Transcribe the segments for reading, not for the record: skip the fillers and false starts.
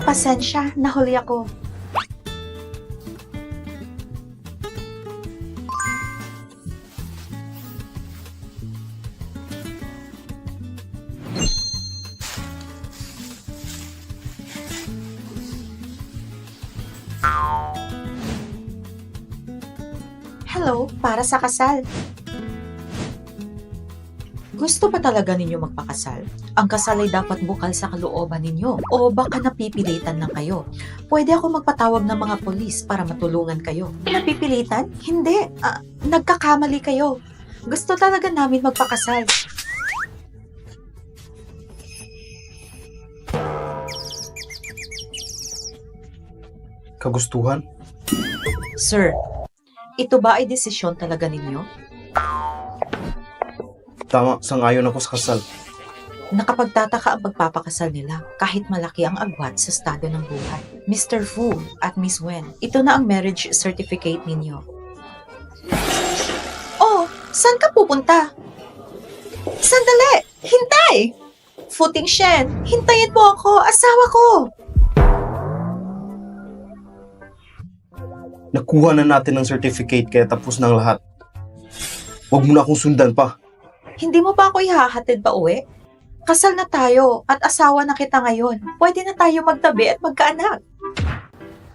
Pasensya, nahuli ako. Hello, para sa kasal. Gusto ba talaga ninyo magpakasal? Ang kasal ay dapat bukal sa kalooban ninyo o baka napipilitan lang kayo. Pwede ako magpatawag ng mga polis para matulungan kayo. Napipilitan? Hindi. Nagkakamali kayo. Gusto talaga namin magpakasal. Kagustuhan? Sir, ito ba ay desisyon talaga ninyo? Tama, sangayon ako sa kasal. Nakapagtataka ang pagpapakasal nila kahit malaki ang agwat sa estado ng buhay. Mr. Fu at Miss Wen, ito na ang marriage certificate ninyo. Oh, saan ka pupunta? Sandali! Hintay! Fu Tingshen, hintayin mo ako! Asawa ko! Nakuha na natin ang certificate kaya tapos na ang lahat. Huwag mo na akong sundan pa. Hindi mo ba ako ihahatid pa uwi? Kasal na tayo at asawa na kita ngayon. Pwede na tayo magtabi at magkaanak.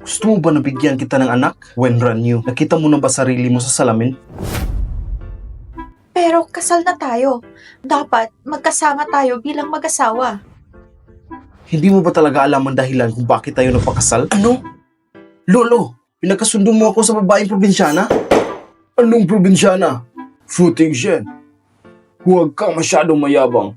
Gusto mo ba nabigyan kita ng anak? When ran you, nakita mo na ba sarili mo sa salamin? Pero kasal na tayo. Dapat magkasama tayo bilang mag-asawa. Hindi mo ba talaga alam ang dahilan kung bakit tayo nagpakasal? Ano? Lolo, pinagkasundo mo ako sa babaeng probinsyana? Anong probinsyana? Fu Tingshen. Huwag kang masyadong mayabang.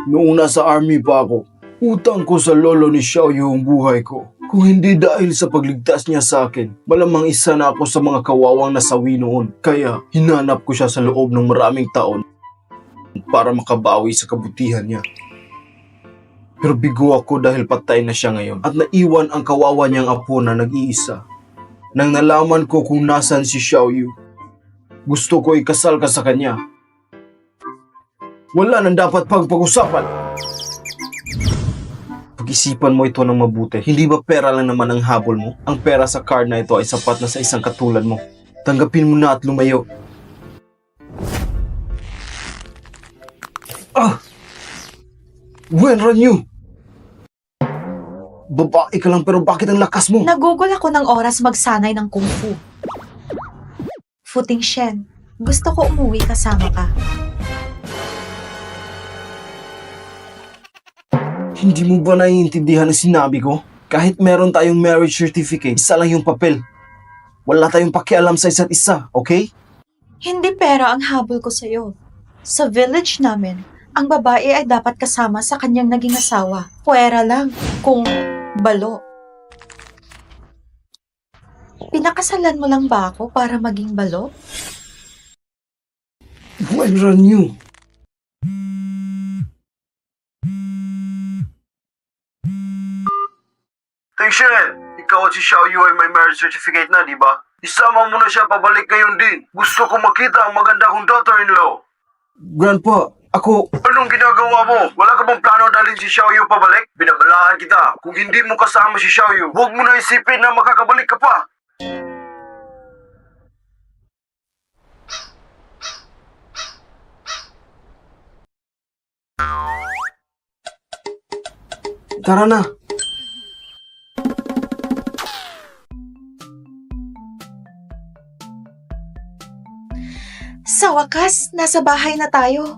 Noong nasa army pa ako, utang ko sa lolo ni Xiaoyu ang buhay ko. Kung hindi dahil sa pagligtas niya sa akin, malamang isa na ako sa mga kawawang nasawi noon. Kaya hinanap ko siya sa loob ng maraming taon para makabawi sa kabutihan niya. Pero bigo ako dahil patay na siya ngayon at naiwan ang kawawa niyang apo na nag-iisa. Nang nalaman ko kung nasan si Xiaoyu, gusto ko ikasal ka sa kanya. Wala nang dapat pag-usapan. Pag-isipan mo ito ng mabuti. Hindi ba pera lang naman ang habol mo? Ang pera sa card na ito ay sapat na sa isang katulad mo. Tanggapin mo na at lumayo. When ran you? Babae ka lang pero bakit ang lakas mo? Nagugol ako ng oras magsanay ng kung fu. Fu Tingshen, gusto ko umuwi kasama ka. Hindi mo ba naiintindihan ang sinabi ko? Kahit meron tayong marriage certificate, isa lang yung papel. Wala tayong pakialam sa isa't isa, okay? Hindi pera ang habol ko sa'yo. Sa village namin, ang babae ay dapat kasama sa kanyang naging asawa. Puwera lang kung balo. Pinakasalan mo lang ba ako para maging balo? When ran you? Tingshen, ikaw at si Xiaoyu ay may marriage certificate na, di ba? Isama mo na siya pabalik ngayon din. Gusto ko makita ang maganda kong daughter-in-law. Grandpa, ako... Anong ginagawa mo? Wala ka bang plano dalhin si Xiaoyu pabalik? Binabalaan kita. Kung hindi mo kasama si Xiaoyu, huwag mo na isipin na makakabalik ka pa. Tara na. Sa wakas, nasa bahay na tayo.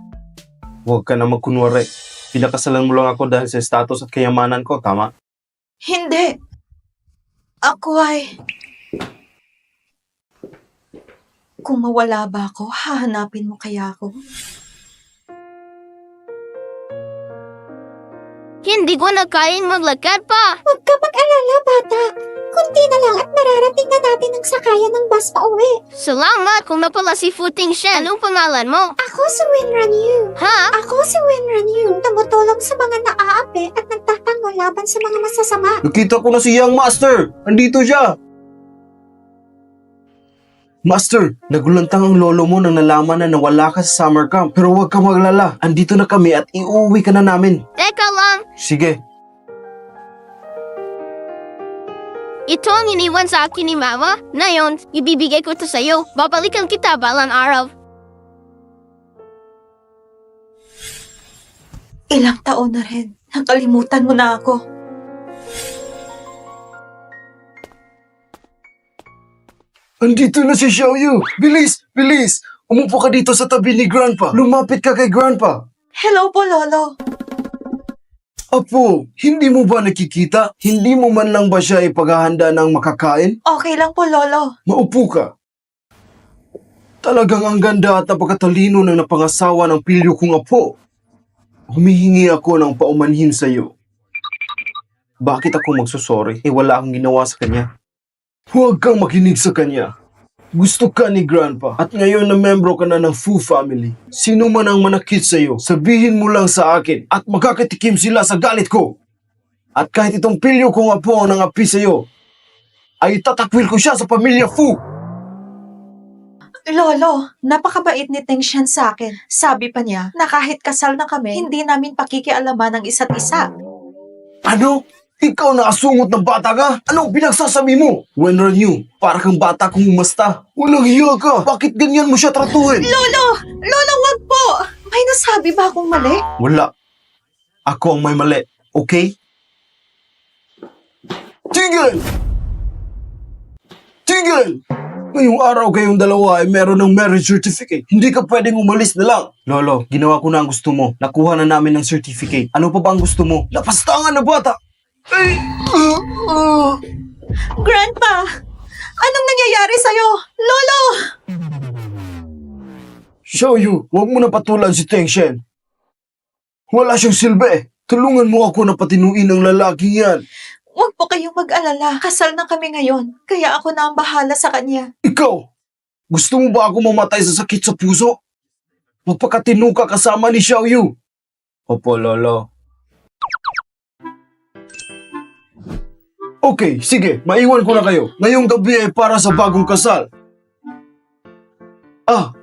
Huwag ka na magkunwari. Pinakasalan mo lang ako dahil sa status at kayamanan ko, tama? Hindi. Ako ay... Kung mawala ba ako, hahanapin mo kaya ako? Hindi ko na kayang maglakad pa. Huwag ka mag-alala, bata. Kunti na lang at mararating na natin ang sakayan ng bus pa uwi. Salamat kung napala si Fu Tingshen. Anong pangalan mo? Ako si Winran Yu. Ha? Ako si Winran Yu. Tumutulong sa mga naaapi at nagtatanggol laban sa mga masasama. Nakita ko na si Young Master! Andito siya! Master, nagulantang ang lolo mo nang nalaman na nawala ka sa summer camp. Pero huwag ka maglala. Andito na kami at iuwi ka na namin. Teka lang. Sige. Ito ang iniwan sa akin ni Mama. Ngayon, ibibigay ko ito sa'yo. Babalikan kita balang araw. Ilang taon na rin. Nakalimutan mo na ako. Andito na si Xiaoyu! Bilis! Bilis! Umupo ka dito sa tabi ni Grandpa. Lumapit ka kay Grandpa. Hello po, Lolo. Apo, hindi mo ba nakikita? Hindi mo man lang ba siya ipaghahanda ng makakain? Okay lang po, Lolo. Maupo ka. Talagang ang ganda at napakatalino ng napangasawa ng pilyo kong apo. Humihingi ako ng paumanhin sa iyo. Bakit ako magsusorry? Wala akong ginawa sa kanya. Huwag kang makinig sa kanya. Gusto ka ni Grandpa at ngayon na membro ka na ng Fu family. Sino man ang manakit sa iyo, sabihin mo lang sa akin at makakatikim sila sa galit ko. At kahit itong pilyo kong apo ang nangapi sa iyo, ay tatakwil ko siya sa pamilya Fu. Lolo, napakabait ni Teng Shan sa akin. Sabi pa niya na kahit kasal na kami, hindi namin pakikialaman ng isa't isa. Ano? Ikaw na asungot ng bata ka? Anong pinagsasabi mo? When are you? Para kang bata kung umasta. Walang hiya ka. Bakit ganyan mo siya tratuhin? Lolo! Lolo, wag po! May nasabi ba akong mali? Wala. Ako ang may mali. Okay? Tigil! Tigil! Ngayong araw kayong dalawa ay meron ng marriage certificate. Hindi ka pwedeng umalis na lang. Lolo, ginawa ko na ang gusto mo. Nakuha na namin ng certificate. Ano pa ba ang gusto mo? Lapastangan na bata! Ay! Grandpa! Anong nangyayari sa'yo? Lolo! Xiaoyu, huwag mo na patulan si Teng Shen. Wala siyang silbi. Tulungan mo ako na patinuin ang lalaking yan. Huwag po kayong mag-alala. Kasal na kami ngayon. Kaya ako na ang bahala sa kanya. Ikaw, gusto mo ba ako mamatay sa sakit sa puso? Mapakatino ka kasama ni Xiaoyu. Opo, Lolo. Okay, sige, maiwan ko na kayo. Ngayong gabi ay para sa bagong kasal.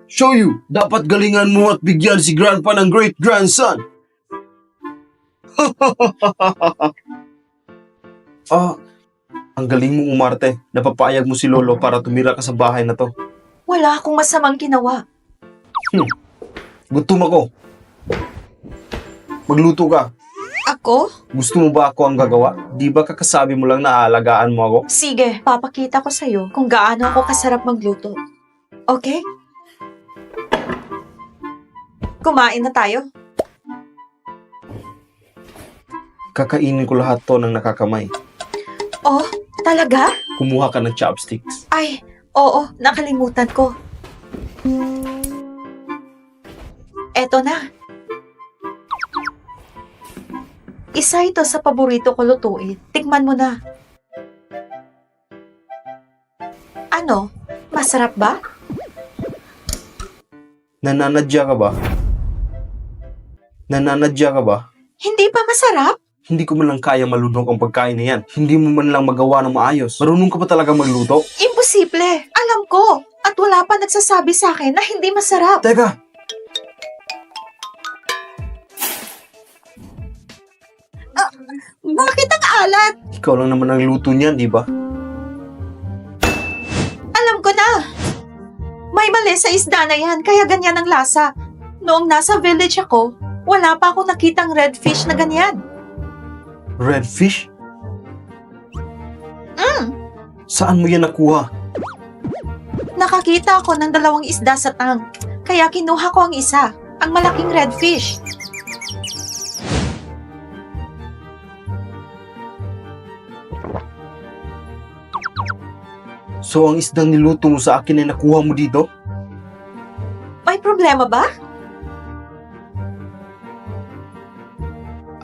Xiaoyu, dapat galingan mo at bigyan si Grandpa ng great-grandson. Ang galing mo umarte. Napapayag mo si Lolo para tumira ka sa bahay na to. Wala akong masamang ginawa. Gutom ako. Magluto ka. Ako? Gusto mo ba ako ang gagawa? Di ba kakasabi mo lang na aalagaan mo ako? Sige, papakita ko sa'yo kung gaano ako kasarap magluto. Okay? Kumain na tayo. Kakainin ko lahat to ng nakakamay. Oh, talaga? Kumuha ka ng chopsticks. Ay, oo, nakalimutan ko. Eto na. Isa ito sa paborito ko lutuin. Tikman mo na. Ano? Masarap ba? Nananadya ka ba? Nananadya ka ba? Hindi pa masarap? Hindi ko man lang kaya malunok ang pagkain na yan. Hindi mo man lang magawa ng maayos. Marunong ka pa talaga magluto? Imposible. Alam ko. At wala pa nagsasabi sa akin na hindi masarap. Teka, Bakit ang alat? ikaw lang naman ang luto niyan, di ba? Alam ko na. May mali sa isda na yan, kaya ganyan ang lasa. Noong nasa village ako, wala pa akong nakitang red fish na ganyan. Red fish? Saan mo yan nakuha? Nakakita ako ng 2 isda sa tank, kaya kinuha ko ang isa, ang malaking red fish. So ang isdang niluto mo sa akin ay nakuha mo dito? May problema ba?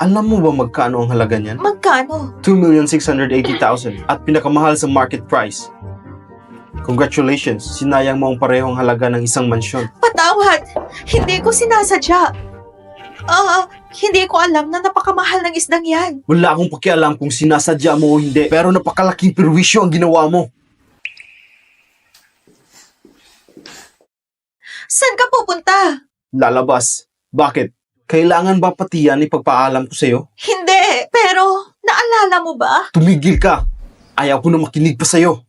Alam mo ba magkano ang halaga niyan? Magkano? 2,680,000 at pinakamahal sa market price. Congratulations, sinayang mo ang parehong halaga ng isang mansyon. Patawad! Hindi ko sinasadya. Hindi ko alam na napakamahal ng isdang yan. Wala akong pakialam kung sinasadya mo o hindi, pero napakalaking perwisyo ang ginawa mo. Saan ka pupunta? Lalabas. Bakit? Kailangan ba pati yan ipagpaalam ko sa'yo? Hindi, pero naalala mo ba? Tumigil ka! Ayaw ko na makinig pa sa'yo.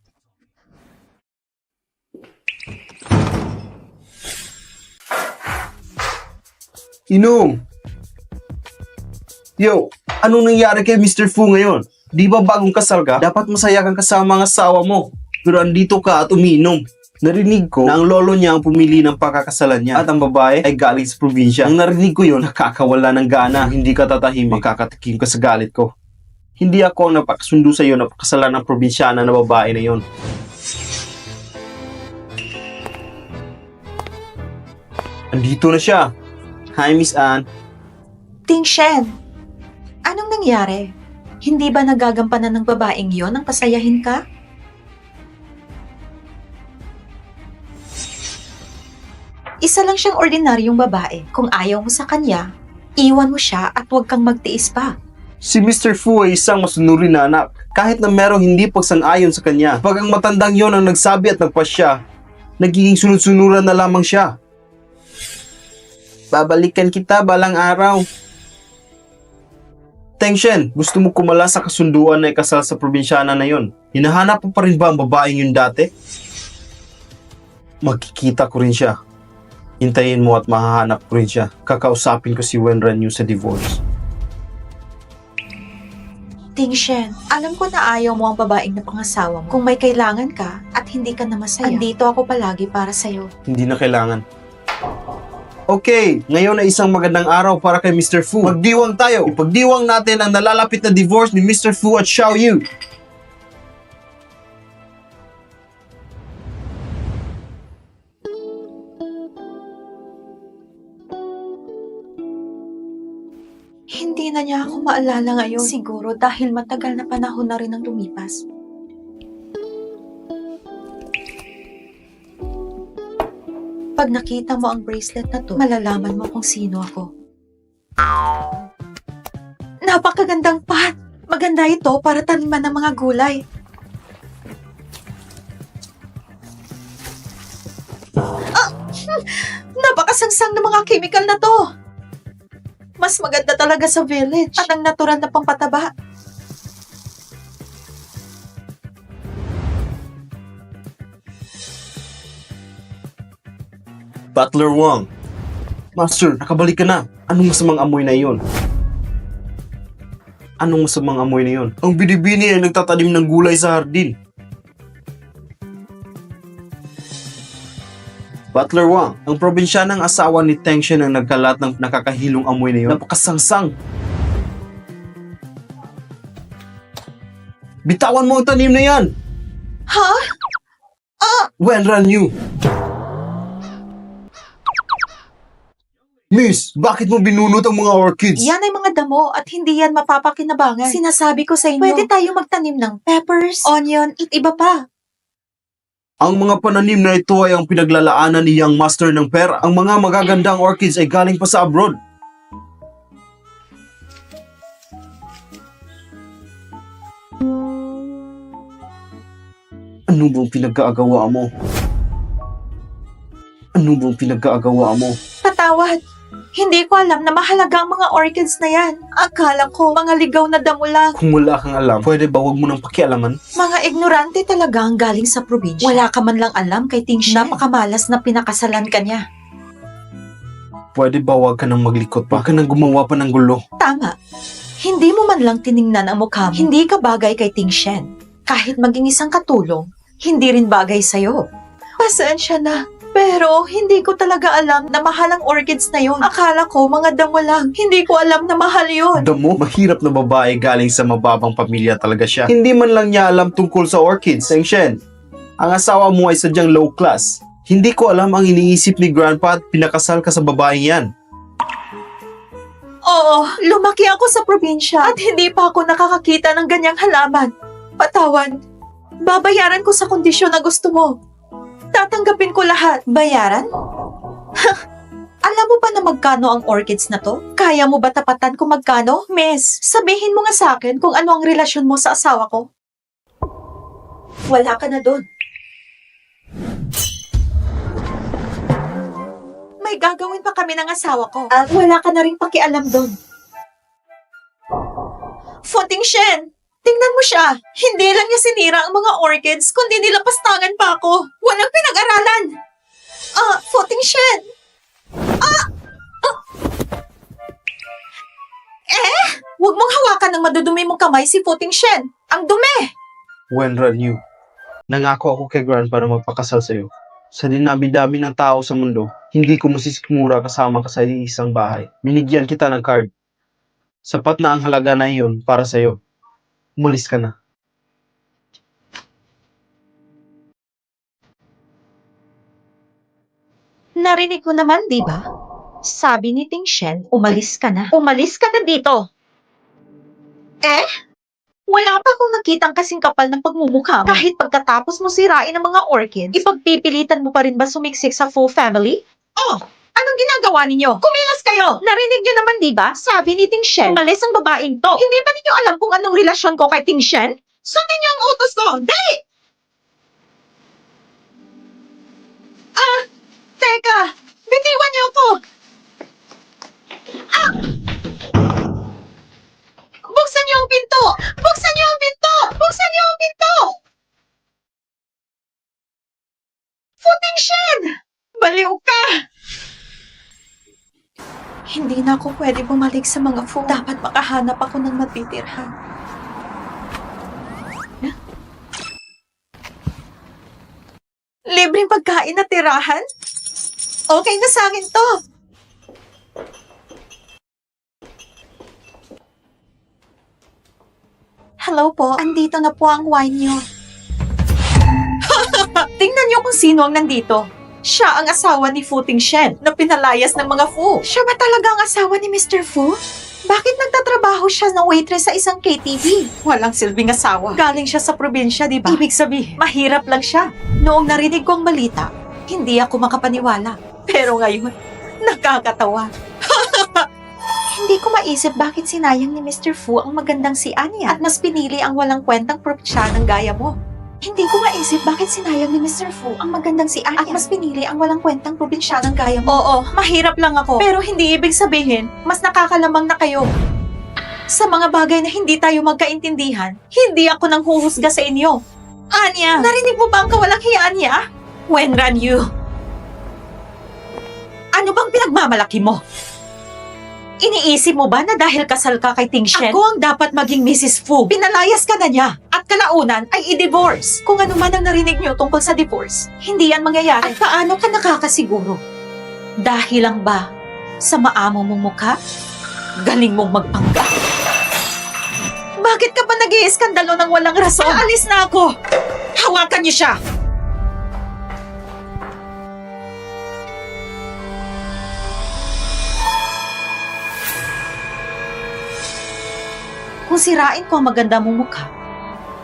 Inong! Yo, anong nangyari kay Mr. Fu ngayon? Di ba bagong kasal ka? Dapat masaya kang kasama ang asawa mo. Pero andito ka at umiinom. Narinig ko na ang lolo niya ang pumili ng pakakasalan niya at ang babae ay galing sa probinsya. Nang narinig ko yun, nakakawala ng gana. Kung hindi ka tatahimik, makakatikim ka sa galit ko. Hindi ako ang napakasundo sa iyo na pakasalan ng probinsyana na babae na yon. Andito na siya. Hi, Miss Anne. Ting Shen, anong nangyari? Hindi ba nagagampanan ng babaeng yon ang pasayahin ka? Isa lang siyang ordinaryong babae. Kung ayaw mo sa kanya, iwan mo siya at huwag kang magtiis pa. Si Mr. Fu ay isang masunurin na anak. Kahit na merong hindi pagsang-ayon sa kanya. Pag ang matandang yon ang nagsabi at nagpasya, nagiging sunod-sunuran na lamang siya. Babalikan kita balang araw. Teng Shen, gusto mo kumala sa kasunduan na ikasal sa probinsyana na yon? Hinahanap mo pa rin ba ang babaeng yun dati? Magkikita ko rin siya. Hintayin mo at mahahanap ko rin siya. Kakausapin ko si Wenran Yu sa divorce. Ting Shen, alam ko na ayaw mo ang babaeng na pangasawa mo. Kung may kailangan ka at hindi ka na masaya, andito ako palagi para sa'yo. Hindi na kailangan. Okay, ngayon ay isang magandang araw para kay Mr. Fu. Magdiwang tayo. Ipagdiwang natin ang nalalapit na divorce ni Mr. Fu at Xiao Yu. Hindi na niya ako maalala ngayon. Siguro dahil matagal na panahon na rin ang lumipas. Pag nakita mo ang bracelet na to, malalaman mo kung sino ako. Napakagandang pot! Maganda ito para taniman ng mga gulay. Napakasangsang ng mga chemical na to! Mas maganda talaga sa village at ang natural na pampataba. Butler Wang. Master, nakabalik ka na. Anong masamang amoy na iyon? Anong masamang amoy na iyon? Ang binibini ay nagtatanim ng gulay sa hardin. Butler Wang, ang probinsyanang asawa ni Teng Shen ang nagkalat ng nakakahilong amoy na iyon. Napakasangsang. Bitawan mo ang tanim na yan! Ha? Wenran Yu! Miss, bakit mo binunot ang mga orchids? Yan ay mga damo at hindi yan mapapakinabangan. Sinasabi ko sa inyo, pwede tayo magtanim ng peppers, onion, at iba pa. Ang mga pananim na ito ay ang pinaglalaanan ni Young Master ng pera. Ang mga magagandang orchids ay galing pa sa abroad. Ano bang pinagkaagawa mo? Ano bang pinagkaagawa mo? Patawad. Hindi ko alam na mahalaga ang mga orchids na yan. Akala ko mga ligaw na damo lang. Kung wala kang alam, pwede ba wag mo nang pakialaman? Mga ignorante talaga ang galing sa probinsya. Wala ka man lang alam kay Ting Shen. Napakamalas na pinakasalan ka niya. Pwede ba wag ka nang maglikot pa? Wag ka nang gumawa pa ng gulo. Tama. Hindi mo man lang tiningnan ang mukha mo. Hindi ka bagay kay Ting Shen. Kahit maging isang katulong, hindi rin bagay sa'yo. Pasensya na. Pero hindi ko talaga alam na mahal ang orchids na yun. Akala ko mga damo lang. Hindi ko alam na mahal yun. Damo, mahirap na babae galing sa mababang pamilya talaga siya. Hindi man lang niya alam tungkol sa orchids. Teng Shen, ang asawa mo ay sadyang low class. Hindi ko alam ang iniisip ni Grandpa at pinakasal ka sa babaeng yan. Oo, lumaki ako sa probinsya at hindi pa ako nakakakita ng ganyang halaman. Patawad. Babayaran ko sa kondisyon na gusto mo. Tatanggapin ko lahat. Bayaran? Alam mo ba na magkano ang orchids na to? Kaya mo ba tapatan kung magkano? Miss, sabihin mo nga sa akin kung ano ang relasyon mo sa asawa ko. Wala ka na doon. May gagawin pa kami ng asawa ko. At wala ka na rin pakialam doon. Fu Ting Shen, Tingnan mo siya. Hindi lang niya sinira ang mga orchids, kundi nilapastangan pa ako. Walang pinag-aralan. Footing Shen. Huwag mong hawakan ng madudumi mong kamay si Footing Shen. Ang dumi! Wenran Yu, nangako ako kay Gran para magpakasal sa'yo. Sa dinami-dami ng tao sa mundo, hindi ko masisikmura kasama ka sa isang bahay. Binigyan kita ng card. Sapat na ang halaga na iyon para sa'yo. Umalis ka na. Narinig ko naman, di ba? Sabi ni Ting Shen, umalis ka na. Umalis ka na dito. Wala pa akong nakitang kasing kapal ng pagmumukha mo. Kahit pagkatapos mo sirain ang mga orchids, ipagpipilitan mo pa rin ba sumiksik sa full family? Oh, anong ginagawa ninyo? Kumilos kayo! Narinig niyo naman, di ba? Sabi ni Ting Shen, umalis ang babaeng to. Hindi ba ninyo alam kung anong relasyon ko kay Ting Shen? Sundin niyo ang utos ko! Dali! Teka! Bitiwan niyo ako! Buksan niyo ang pinto! Buksan niyo ang pinto! Buksan niyo ang pinto! Footing Shen! Baliw ka! Hindi na ako pwede bumalik sa mga fu. Dapat makahanap ako ng matitirhan. Libreng pagkain na tirahan? Okay na sa akin to. Hello po, andito na po ang wine niyo. Tingnan niyo kung sino ang nandito. Siya ang asawa ni Footing Shen na pinalayas ng mga Fu. Siya ba talaga ang asawa ni Mr. Fu? Bakit nagtatrabaho siya ng waitress sa isang KTV? Walang silbing asawa. Galing siya sa probinsya, di ba? Ibig sabihin, mahirap lang siya. Noong narinig ko ang balita, hindi ako makapaniwala. Pero ngayon, nakakatawa. Hindi ko maisip bakit sinayang ni Mr. Fu ang magandang si Anya at mas pinili ang walang kwentang probinsyanang gaya mo. Hindi ko maisip bakit sinayang ni Mr. Fu ang magandang si Anya at mas pinili ang walang kwentang probinsyanang gaya mo. Oo, mahirap lang ako. Pero hindi ibig sabihin, mas nakakalamang na kayo. Sa mga bagay na hindi tayo magkaintindihan, hindi ako nang huhusga sa inyo. Anya, narinig mo ba ang kawalang hiyaan niya? Wenran Yu. Ano bang pinagmamalaki mo? Iniisip mo ba na dahil kasal ka kay Ting Shen, ako ang dapat maging Mrs. Fu? Pinalayas ka na niya at kalaunan ay i-divorce. Kung ano man ang narinig niyo tungkol sa divorce, hindi yan mangyayari. At paano ka nakakasiguro? Dahil lang ba sa maamo mong mukha? Galing mong magpanggap? Bakit ka ba nag-iiskandalo ng walang rason? Aalis na ako! Hawakan niyo siya! Kung sirain ko ang maganda mong mukha,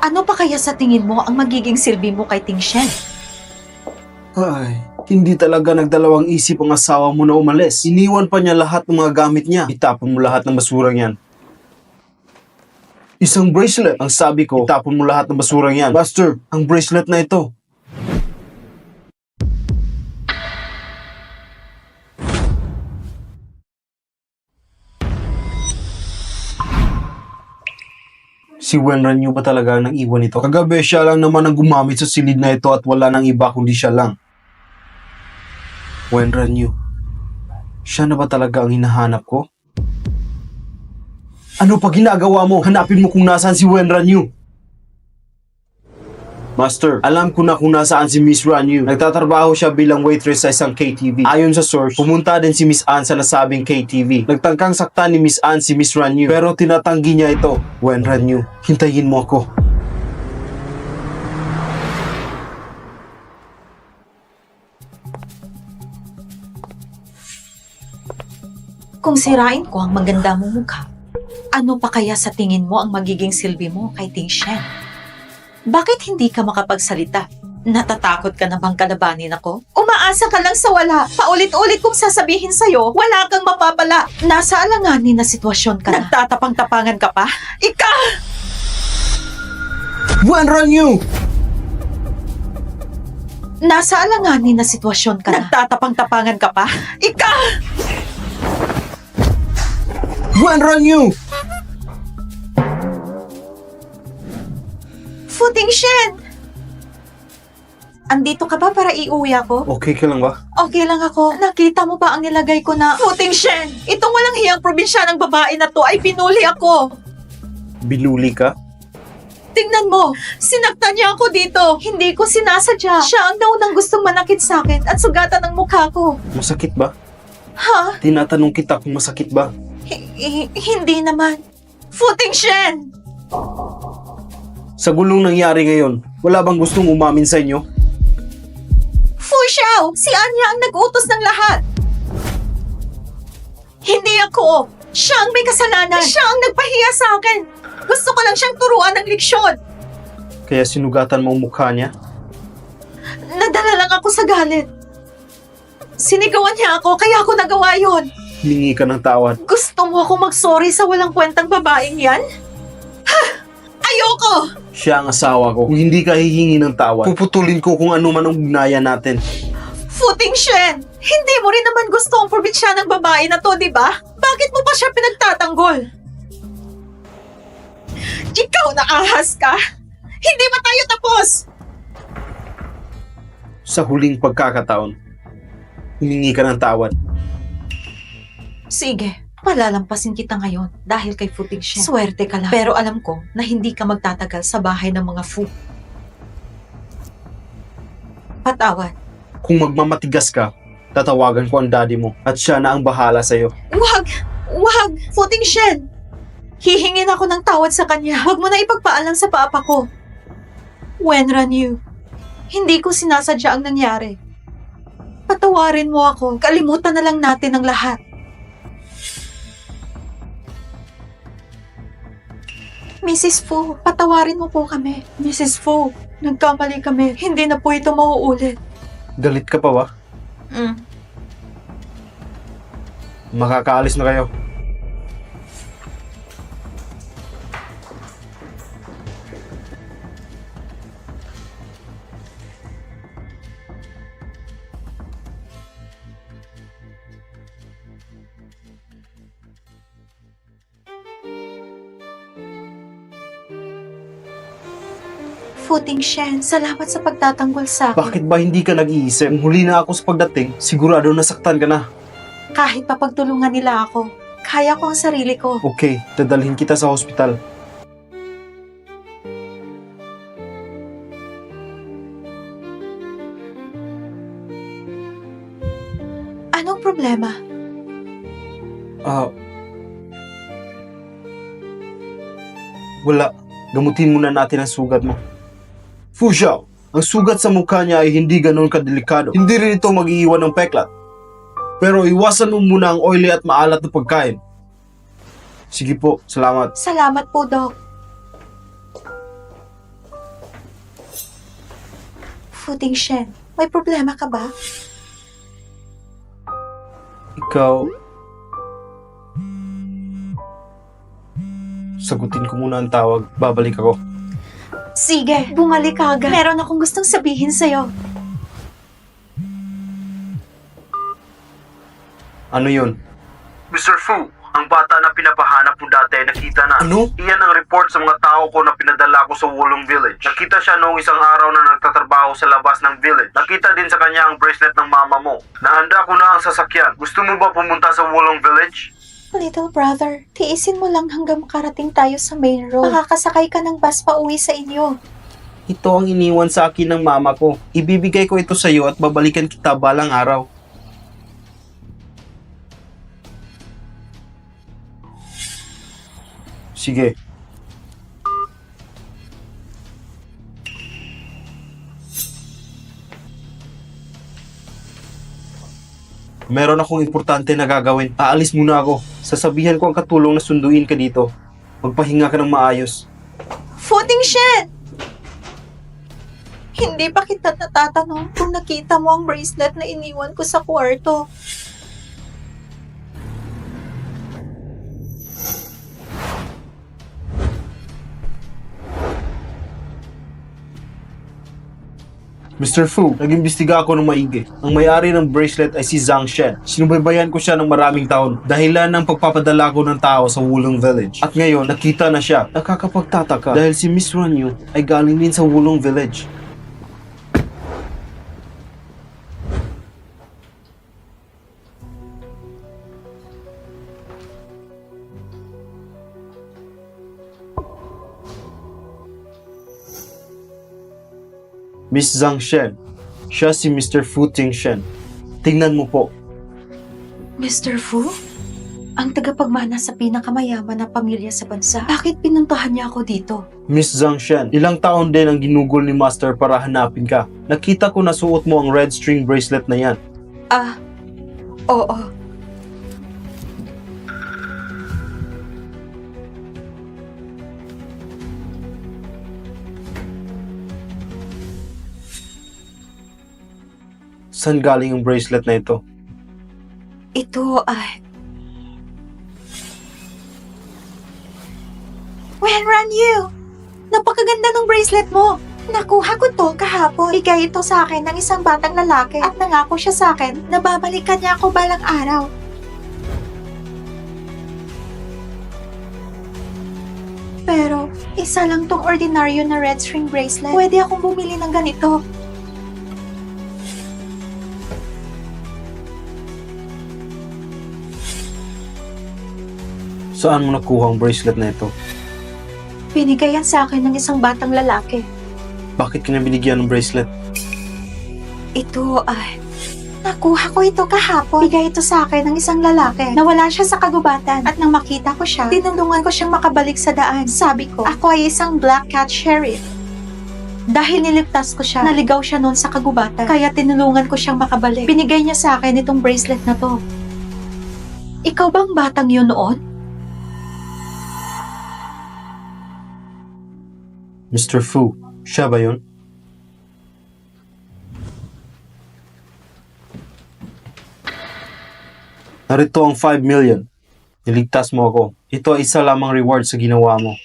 ano pa kaya sa tingin mo ang magiging silbi mo kay Ting Shen? Ay, hindi talaga nagdalawang isip ang asawa mo na umalis. Iniwan pa niya lahat ng mga gamit niya. Itapon mo lahat ng basurang yan. Isang bracelet. Ang sabi ko, itapon mo lahat ng basurang yan. Buster, ang bracelet na ito. Si Wenran Yu ba talaga ang nang-iwan ito? Kagabi siya lang naman ang gumamit sa silid na ito at wala nang iba kundi siya lang. Wenran Yu, siya na ba talaga ang hinahanap ko? Ano pa ginagawa mo? Hanapin mo kung nasaan si Wenran Yu. Master, alam ko na kung nasaan si Miss Ran Yu. Nagtatrabaho siya bilang waitress sa isang KTV. Ayon sa source, pumunta din si Miss Ann sa nasabing KTV. Nagtangkang saktan ni Miss Ann si Miss Ran Yu, pero tinatanggi niya ito. Wenran Yu, hintayin mo ako. Kung sirain ko ang maganda mong mukha, ano pa kaya sa tingin mo ang magiging silbi mo kay Ting Shen? Bakit hindi ka makapagsalita? Natatakot ka na bang kalabanin ako? Umaasa ka lang sa wala. Paulit-ulit kong sasabihin sa'yo, wala kang mapapala. Nasa alanganin na sitwasyon ka na. Nagtatapang-tapangan ka pa? Wenran Yu! Nasa alanganin na sitwasyon ka na. Nagtatapang-tapangan ka pa? Wenran Yu! Futing Shen! Andito ka ba para iuwi ako? Okay ka lang ba? Okay lang ako. Nakita mo ba ang nilagay ko na Futing Shen? Itong walang hiyang probinsyanang babae na to ay pinuli ako. Binuli ka? Tingnan mo, sinaktan niya ako dito. Hindi ko sinasadya. Siya ang naunang gustong manakit sa akin at sugatan ang mukha ko. Masakit ba? Ha? Tinatanong kita kung masakit ba? Hindi naman. Futing Shen! Sa gulong nangyari ngayon, wala bang gustong umamin sa inyo? Fu Xiao! Si Anya ang nag-utos ng lahat! Hindi ako! Siya ang may kasalanan! Siya ang nagpahiya sa akin! Gusto ko lang siyang turuan ng leksyon! Kaya sinugatan mo ang mukha niya? Nadala lang ako sa galit. Sinigawan niya ako, kaya ako nagawa yon. Humingi ka ng tawad. Gusto mo ako mag-sorry sa walang kwentang babaeng yan? Ha! Ayoko! Siya ang asawa ko. Kung hindi ka hihingi ng tawad, puputulin ko kung ano man ang ugnayan natin. Futing Shen! Hindi mo rin naman gusto ang probinsya ng babae na to, di ba? Bakit mo pa siya pinagtatanggol? Ikaw na ahas ka! Hindi ba tayo tapos? Sa huling pagkakataon, humingi ka ng tawad. Sige, palalampasin kita ngayon dahil kay Futing Shen. Swerte ka lang. Pero alam ko na hindi ka magtatagal sa bahay ng mga Fu. Patawad. Kung magmamatigas ka, tatawagan ko ang daddy mo at siya na ang bahala sa'yo. Wag! Wag! Futing Shen! Hihingin ako ng tawad sa kanya. Huwag mo na ipagpaalam sa papa ko. Wenran Yu, hindi ko sinasadya ang nangyari. Patawarin mo ako. Kalimutan na lang natin ang lahat. Mrs. Fu, patawarin mo po kami. Mrs. Fu, nagkamali kami. Hindi na po ito mauulit. Galit ka pa ba? Makakaalis na kayo. Futing Shen, salamat sa pagtatanggol sa akin. Bakit ba hindi ka nag-iisip? Kung huli na ako sa pagdating, sigurado nasaktan ka na. Kahit papagtulungan nila ako, kaya ko ang sarili ko. Okay, dadalhin kita sa hospital. Anong problema? Wala. Gamutin muna natin ang sugat mo. Fu Xiao, ang sugat sa mukha niya ay hindi ganoon kadelikado. Hindi rin ito mag-iiwan ng peklat. Pero iwasan mo muna ang oily at maalat na pagkain. Sige po, salamat. Salamat po, Doc. Futing Shen, may problema ka ba? Ikaw... Sagutin ko muna ang tawag. Babalik ako. Sige, bumalik ka agad. Meron akong gustong sabihin sa'yo. Ano yun? Mr. Fu, ang bata na pinapahanap mo dati, nakita na. Ano? Iyan ang report sa mga tao ko na pinadala ko sa Wulong Village. Nakita siya noong isang araw na nagtatrabaho sa labas ng village. Nakita din sa kanya ang bracelet ng mama mo. Nahanda ko na ang sasakyan. Gusto mo ba pumunta sa Wulong Village? Little brother, tiisin mo lang hanggang makarating tayo sa main road. Makakasakay ka ng bus pa uwi sa inyo. Ito ang iniwan sa akin ng mama ko. Ibibigay ko ito sa iyo at babalikan kita balang araw. Sige. Meron akong importante na gagawin. Aalis muna ako. Sasabihan ko ang katulong na sunduin ka dito. Magpahinga ka ng maayos. Futing Shen! Hindi pa kita natatanong kung nakita mo ang bracelet na iniwan ko sa kwarto. Mr. Fu, nag-imbestiga ako ng maigi. Ang may-ari ng bracelet ay si Zhang Shen. Sinubaybayan ko siya ng maraming taon dahilan ng pagpapadala ko ng tao sa Wulong Village. At ngayon, nakita na siya. Nakakapagtataka dahil si Miss Ranyu ay galing din sa Wulong Village. Miss Zhang Shen. Siya si Mr. Fu Tingshen. Tingnan mo po. Mr. Fu? Ang tagapagmana sa pinakamayaman na pamilya sa bansa. Bakit pinuntahan niya ako dito? Miss Zhang Shen, ilang taon din ang ginugol ni Master para hanapin ka. Nakita ko na suot mo ang red string bracelet na yan. Ah, oo. Saan galing ang bracelet na ito? Ito ay... Wenranyu! Napakaganda ng bracelet mo! Nakuha ko to kahapon. Bigay ito sa akin ng isang batang lalaki at nangako siya sa akin na babalikan niya ako balang araw. Pero, isa lang tong ordinaryo na red string bracelet. Pwede akong bumili ng ganito. Saan mo nakuha ang bracelet na ito? Binigay yan sa akin ng isang batang lalaki. Bakit ka na binigyan ng bracelet? Ito ay... Nakuha ko ito kahapon. Bigay ito sa akin ng isang lalaki. Nawala siya sa kagubatan. At nang makita ko siya, tinulungan ko siyang makabalik sa daan. Sabi ko, ako ay isang black cat sheriff. Dahil niligtas ko siya, naligaw siya noon sa kagubatan. Kaya tinulungan ko siyang makabalik. Binigay niya sa akin itong bracelet na to. Ikaw bang batang yun noon? Mr. Fu, siya ba yun? Narito ang 5 million. Niligtas mo ako. Ito ay isa lamang reward sa ginawa mo.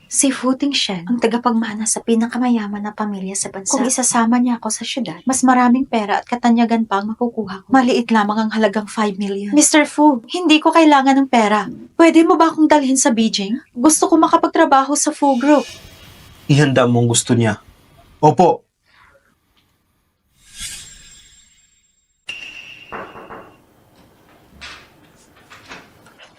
Si Fu Tingshen, ang tagapagmana sa pinakamayaman na pamilya sa bansa. Kung isasama niya ako sa syudad, mas maraming pera at katanyagan pa ang makukuha ko. Maliit lamang ang halagang 5 million. Mr. Fu, hindi ko kailangan ng pera. Pwede mo ba akong dalhin sa Beijing? Gusto ko makapagtrabaho sa Fu Group. Ihanda mo ang gusto niya. Opo.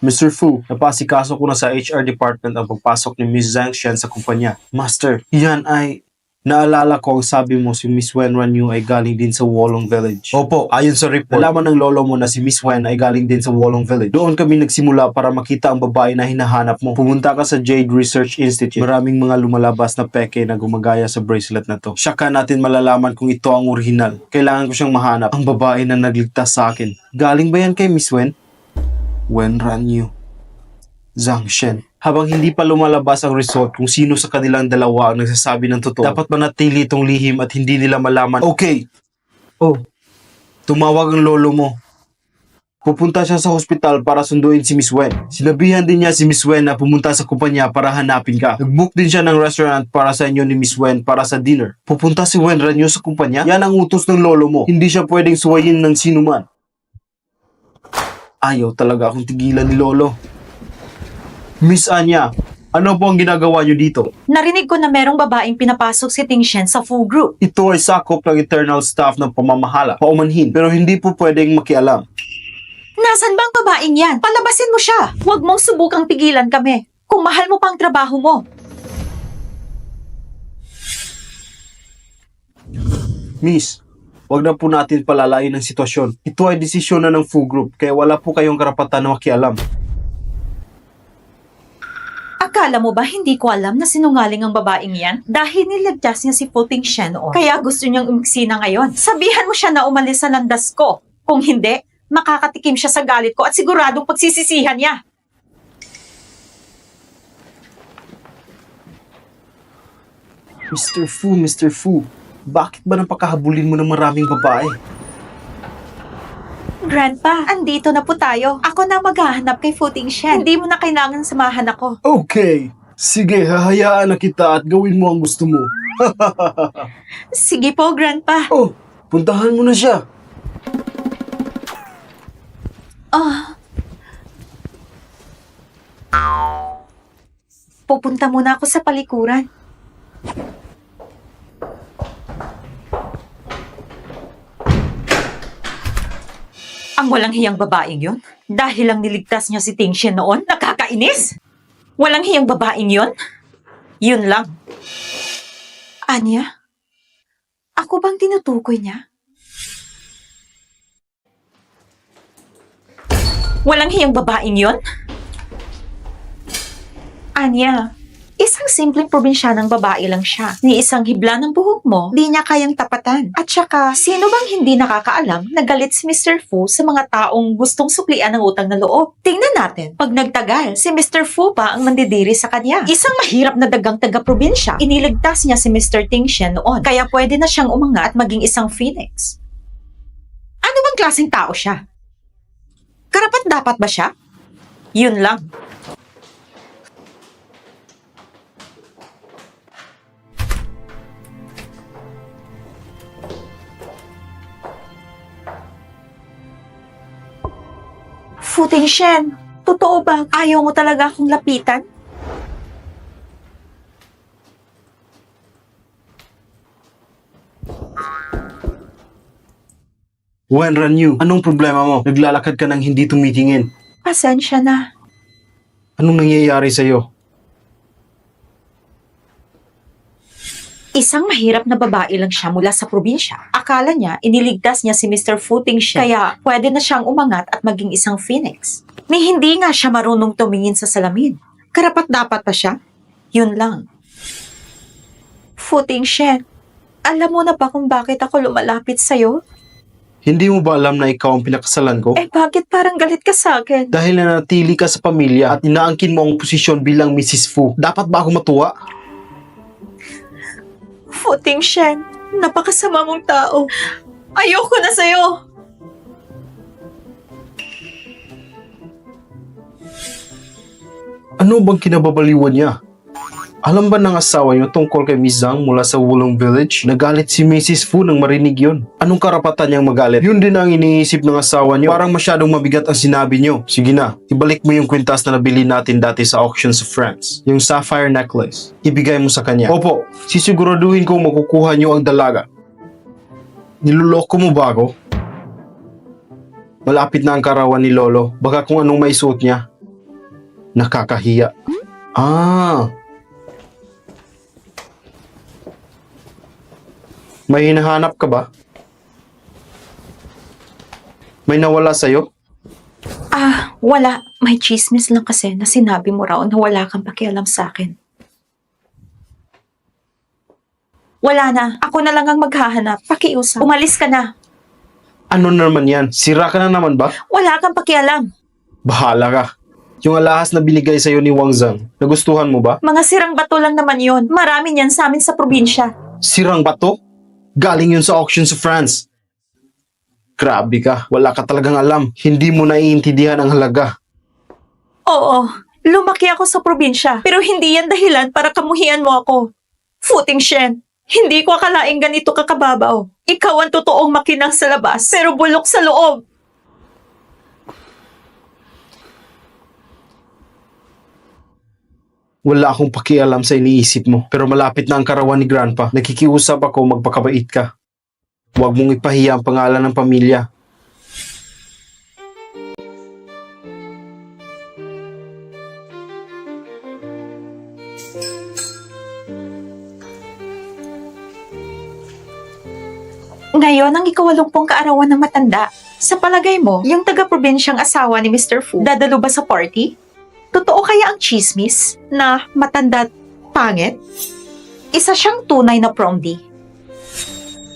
Mr. Fu, napasikaso ko na sa HR department ang pagpasok ni Miss Zhang Shen sa kumpanya. Master, yan ay... Naalala ko ang sabi mo si Miss Wen Ranyu ay galing din sa Wolong Village. Opo, ayon sa report, nalaman ng lolo mo na si Miss Wen ay galing din sa Wolong Village. Doon kami nagsimula para makita ang babae na hinahanap mo. Pumunta ka sa Jade Research Institute. Maraming mga lumalabas na peke na gumagaya sa bracelet na to. Saka natin malalaman kung ito ang original. Kailangan ko siyang mahanap. Ang babae na nagligtas sa akin. Galing ba yan kay Miss Wen? Wen Ranyu. Zhang Shen. Habang hindi pa lumalabas ang result kung sino sa kanilang dalawa ang nagsasabi ng totoo, dapat manatili itong lihim at hindi nila malaman. Okay. Oh, tumawag ang lolo mo. Pupunta siya sa hospital para sunduin si Miss Wen. Sinabihan din niya si Miss Wen na pumunta sa kumpanya para hanapin ka. Nag-book din siya ng restaurant para sa inyo ni Miss Wen para sa dinner. Pupunta si Wen Ranyu sa kumpanya? Yan ang utos ng lolo mo. Hindi siya pwedeng suwayin ng sinuman. Ayaw talaga akong tigilan ni lolo. Miss Anya, ano po ang ginagawa niyo dito? Narinig ko na merong babaeng pinapasok si Tingshen sa Fu Group. Ito ay sakop ng internal staff ng pamamahala, paumanhin, pero hindi po pwedeng makialam. Nasaan bang babaeng yan? Palabasin mo siya! Huwag mong subukang pigilan kami. Kung mahal mo pang trabaho mo. Miss, wag na po natin palalain ang sitwasyon. Ito ay desisyon na ng Fu Group, kaya wala po kayong karapatan na makialam. Akala mo ba hindi ko alam na sinungaling ang babaeng yan? Dahil nilagdas niya si Fu Tingshen noon. Kaya gusto niyang umiksi na ngayon. Sabihan mo siya na umalis sa landas ko. Kung hindi, makakatikim siya sa galit ko at siguradong pagsisisihan niya. Mr. Fu, bakit ba napakahabulin mo ng maraming babae? Grandpa, andito na po tayo. Ako na maghahanap kay Fu Tingshen. Hindi mo na kailangan samahan ako. Okay, sige, hahayaan na kita at gawin mo ang gusto mo. Sige po, Grandpa. Oh, puntahan mo na siya. Pupunta muna ako sa palikuran. Ang walang hiyang babaeng yon. Dahil lang niligtas niya si Tingshen noon, nakakainis. Walang hiyang babaeng yon. Yun lang. Anya? Ako bang tinutukoy niya? Walang hiyang babaeng yon? Anya, isang simpleng probinsyanang babae lang siya. Ni isang hibla ng buhok mo, di niya kayang tapatan. At saka, sino bang hindi nakakaalam na galit si Mr. Fu sa mga taong gustong suklian ng utang na loob? Tingnan natin, pag nagtagal, si Mr. Fu pa ang mandidiri sa kanya. Isang mahirap na dagang taga-probinsya, iniligtas niya si Mr. Tingshen noon, kaya pwede na siyang umangat at maging isang phoenix. Ano bang klaseng tao siya? Karapat dapat ba siya? Yun lang. Fu Tingshen, totoo ba? Ayaw mo talaga akong lapitan? Wenran Yu, anong problema mo? Naglalakad ka ng hindi tumitingin. Pasensya na. Anong nangyayari sa'yo? Isang mahirap na babae lang siya mula sa probinsya. Akala niya, iniligtas niya si Mr. Fu Tingshen, kaya pwede na siyang umangat at maging isang phoenix. Ni hindi nga siya marunong tumingin sa salamin. Karapat dapat pa siya? Yun lang. Fu Tingshen, alam mo na ba kung bakit ako lumalapit sa'yo? Hindi mo ba alam na ikaw ang pinakasalan ko? Eh bakit parang galit ka sa akin? Dahil nanatili ka sa pamilya at inaangkin mo ang posisyon bilang Mrs. Fu, dapat ba ako matuwa? Fu Tingshen, napakasama mong tao. Ayoko na sa'yo. Ano bang kinababaliwan niya? Alam ba ng asawa niyo tungkol kay Miss Zhang mula sa Wulong Village? Nagalit si Mrs. Fu nang marinig yon. Anong karapatan niyang magalit? Yun din ang iniisip ng asawa niyo. Parang masyadong mabigat ang sinabi niyo. Sige na, ibalik mo yung kwintas na nabili natin dati sa auction sa France. Yung sapphire necklace. Ibigay mo sa kanya. Opo, sisiguraduhin kong makukuha niyo ang dalaga. Niloloko mo ba ako? Malapit na ang karawan ni Lolo. Baka kung anong maisuot niya. Nakakahiya. May hinahanap ka ba? May nawala sa'yo? Wala. May chismis lang kasi na sinabi mo raw na wala kang pakialam sa akin. Wala na. Ako na lang ang maghahanap. Pakiusap. Umalis ka na. Ano naman yan? Sira ka na naman ba? Wala kang pakialam. Bahala ka. Yung alahas na binigay sa'yo ni Wang Zhang, nagustuhan mo ba? Mga sirang bato lang naman yon. Marami niyan sa amin sa probinsya. Sirang bato? Galing yun sa auction sa France. Grabe ka, wala ka talagang alam. Hindi mo naiintindihan ang halaga. Oo. Lumaki ako sa probinsya. Pero hindi yan dahilan para kamuhian mo ako. Fu Tingshen, hindi ko akalaing ganito kakababaw. Ikaw ang totoong makinang sa labas, pero bulok sa loob. Wala akong pakialam sa iniisip mo. Pero malapit na ang karawan ni Grandpa. Nakikiusap ako magpakabait ka. Huwag mong ipahiya ang pangalan ng pamilya. Ngayon ang ikawalumpong kaarawan ng matanda. Sa palagay mo, yung taga-probinsyang asawa ni Mr. Fu, dadalo ba sa party? Totoo kaya ang chismis na matanda at pangit? Isa siyang tunay na promdi.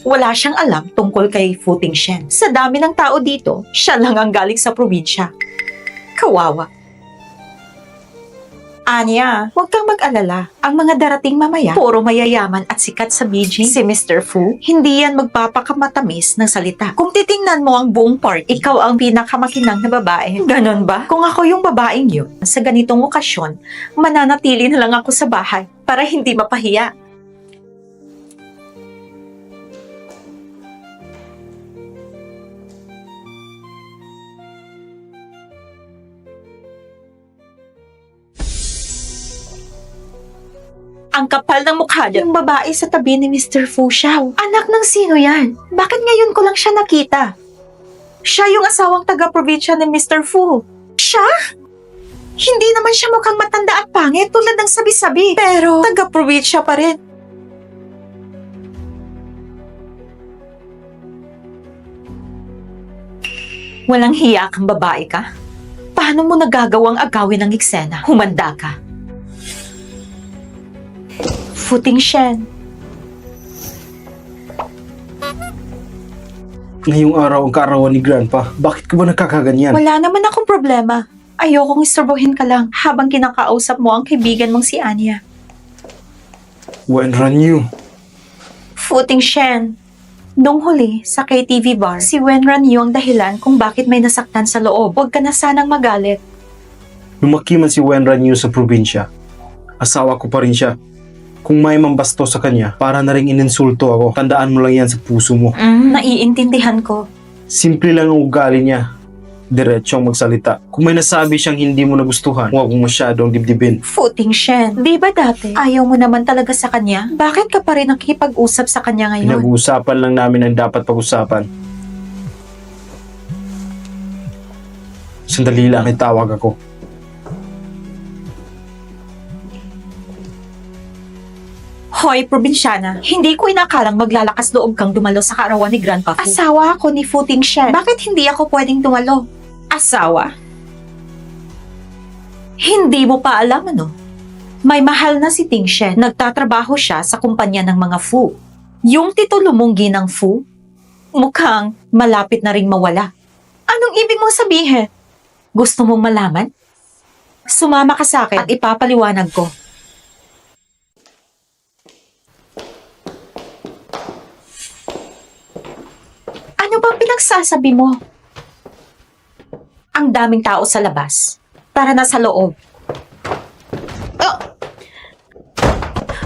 Wala siyang alam tungkol kay Fu Tingshen. Sa dami ng tao dito, siya lang ang galing sa probinsya. Kawawa. Anya, huwag kang mag-alala. Ang mga darating mamaya, puro mayayaman at sikat sa Beijing. Si Mr. Fu, hindi yan magpapakamatamis ng salita. Kung titingnan mo ang buong party, ikaw ang pinakamakinang na babae. Ganon ba? Kung ako yung babaeng yun, sa ganitong okasyon, mananatili na lang ako sa bahay para hindi mapahiya. Ang kapal ng mukha niya. Yung babae sa tabi ni Mr. Fu Xiao. Anak ng sino yan? Bakit ngayon ko lang siya nakita? Siya yung asawang taga-probinsya ni Mr. Fu. Siya? Hindi naman siya mukhang matanda at pangit tulad ng sabi-sabi. Pero taga-probinsya pa rin. Walang hiya kang babae ka? Paano mo nagagawang agawin ng eksena? Humanda ka. Futing Shen. Ngayong araw ang kaarawan ni Grandpa. Bakit ka ba nakakaganyan? Wala naman akong problema. Ayokong istorbohin ka lang habang kinakausap mo ang kaibigan mong si Anya. Wenran Yu. Futing Shen. Nung huli, sa KTV bar, si Wenran Yu ang dahilan kung bakit may nasaktan sa loob. Huwag ka na sanang magalit. Lumaki man si Wenran Yu sa probinsya. Asawa ko pa rin siya. Kung may mambasto sa kanya, para na rin ininsulto ako. Tandaan mo lang yan sa puso mo. Naiintindihan ko. Simple lang ang ugali niya. Diretsong magsalita. Kung may nasabi siyang hindi mo nagustuhan, huwag mong masyadong dibdibin. Futing Shen. Di ba dati, ayaw mo naman talaga sa kanya? Bakit ka pa rin nakikipag-usap sa kanya ngayon? Pinag-uusapan lang namin ang dapat pag-usapan. Sandali lang, may tawag ako. Hoy, probinsyana, hindi ko inakalang maglalakas loob kang dumalo sa kaarawan ni Grandpa Fu. Asawa ako ni Futing Shen. Bakit hindi ako pwedeng dumalo? Asawa? Hindi mo pa alam ano? May mahal na si Ting Shen. Nagtatrabaho siya sa kumpanya ng mga Fu. Yung titulo mong ginang Fu, mukhang malapit na ring mawala. Anong ibig mong sabihin? Gusto mong malaman? Sumama ka sa akin at ipapaliwanag ko. Ano bang pinagsasabi mo? Ang daming tao sa labas. Tara na sa loob. Oh!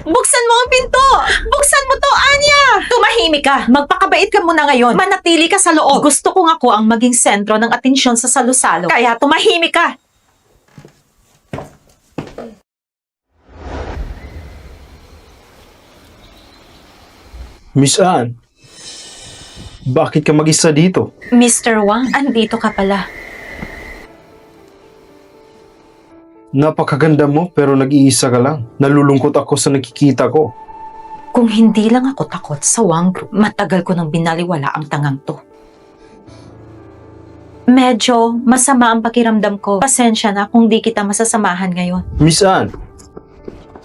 Buksan mo ang pinto! Buksan mo to, Anya! Tumahimik ka! Magpakabait ka muna ngayon. Manatili ka sa loob. Gusto kong ako ang maging sentro ng atensyon sa salo-salo. Kaya tumahimik ka! Miss Anne, bakit ka mag-isa dito? Mr. Wang, andito ka pala. Napakaganda mo pero nag-iisa ka lang. Nalulungkot ako sa nakikita ko. Kung hindi lang ako takot sa Wang Group, matagal ko nang binaliwala ang tangang to. Medyo masama ang pakiramdam ko. Pasensya na kung di kita masasamahan ngayon. Miss Anne,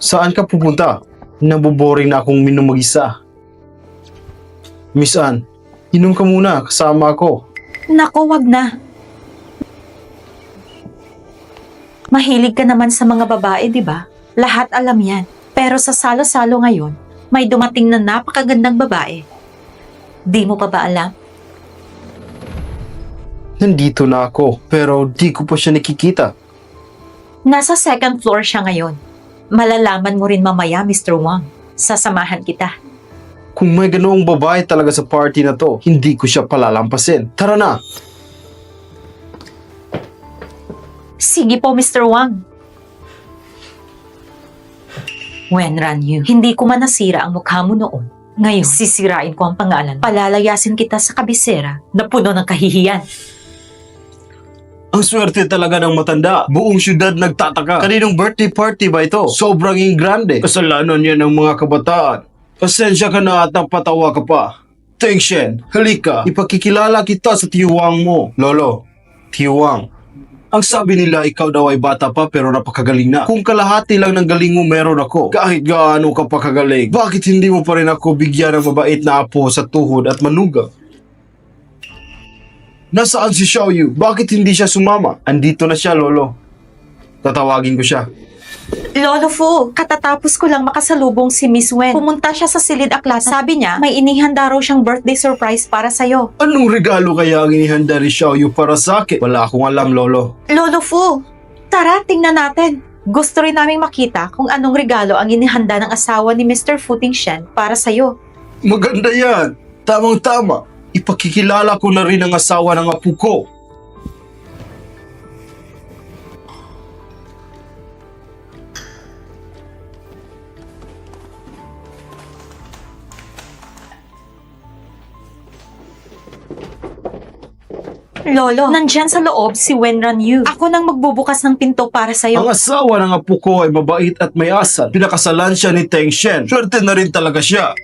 saan ka pupunta? Naboboring na akong minumag-isa. Miss Anne, inom ka muna, kasama ako. Nako, wag na. Mahilig ka naman sa mga babae, di ba? Lahat alam yan. Pero sa salo-salo ngayon, may dumating na napakagandang babae. Di mo pa ba alam? Nandito na ako, pero di ko pa siya nakikita. Nasa second floor siya ngayon. Malalaman mo rin mamaya, Mr. Wang. Sasamahan kita. Kung may ganoong babae talaga sa party na to, hindi ko siya palalampasin. Tara na! Sige po, Mr. Wang. Wenran Yu, hindi ko man nasira ang mukha mo noon. Ngayon, sisirain ko ang pangalan. Palalayasin kita sa kabisera na puno ng kahihiyan. Ang swerte talaga ng matanda. Buong syudad nagtataka. Kaninong birthday party ba ito? Sobrang ingrande. Kasalanan yan ng mga kabataan. Pasensya ka na at napatawa ka pa. Ting Shen, halika. Ipakikilala kita sa tiwang mo. Lolo, tiwang. Ang sabi nila ikaw daw ay bata pa pero napakagaling na. Kung kalahati lang ng galing mo meron ako. Kahit gaano ka pa kagaling. Bakit hindi mo pa rin ako bigyan ng mabait na apo sa tuhod at manuga? Nasaan si Xiaoyu? Bakit hindi siya sumama? Andito na siya, Lolo. Tatawagin ko siya. Lolo Fu, katatapos ko lang makasalubong si Miss Wen. Pumunta siya sa silid aklat. Sabi niya, may inihanda raw siyang birthday surprise para sa'yo. Anong regalo kaya ang inihanda ni Xiaoyu para sa akin? Wala akong alam, Lolo. Lolo Fu, tara, tingnan natin. Gusto rin naming makita kung anong regalo ang inihanda ng asawa ni Mr. Futing Shen para sa'yo. Maganda yan. Tamang-tama. Ipakikilala ko na rin ang asawa ng apo ko. Lolo, nandyan sa loob si Wenran Yu. Ako nang magbubukas ng pinto para sa'yo. Ang asawa ng apo ko ay mabait at may asal. Pinakasalan siya ni Teng Shen. Swerte na rin talaga siya.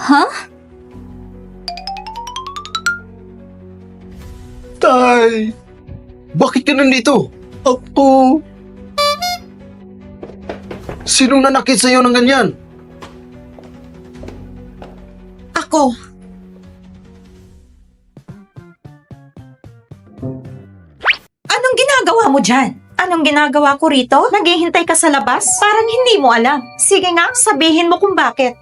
Huh? Tay! Bakit ka nandito? Ako... Sinong nanakit sa'yo ng ganyan? Ako. Anong ginagawa mo dyan? Anong ginagawa ko rito? Naghihintay ka sa labas? Parang hindi mo alam. Sige nga, sabihin mo kung bakit.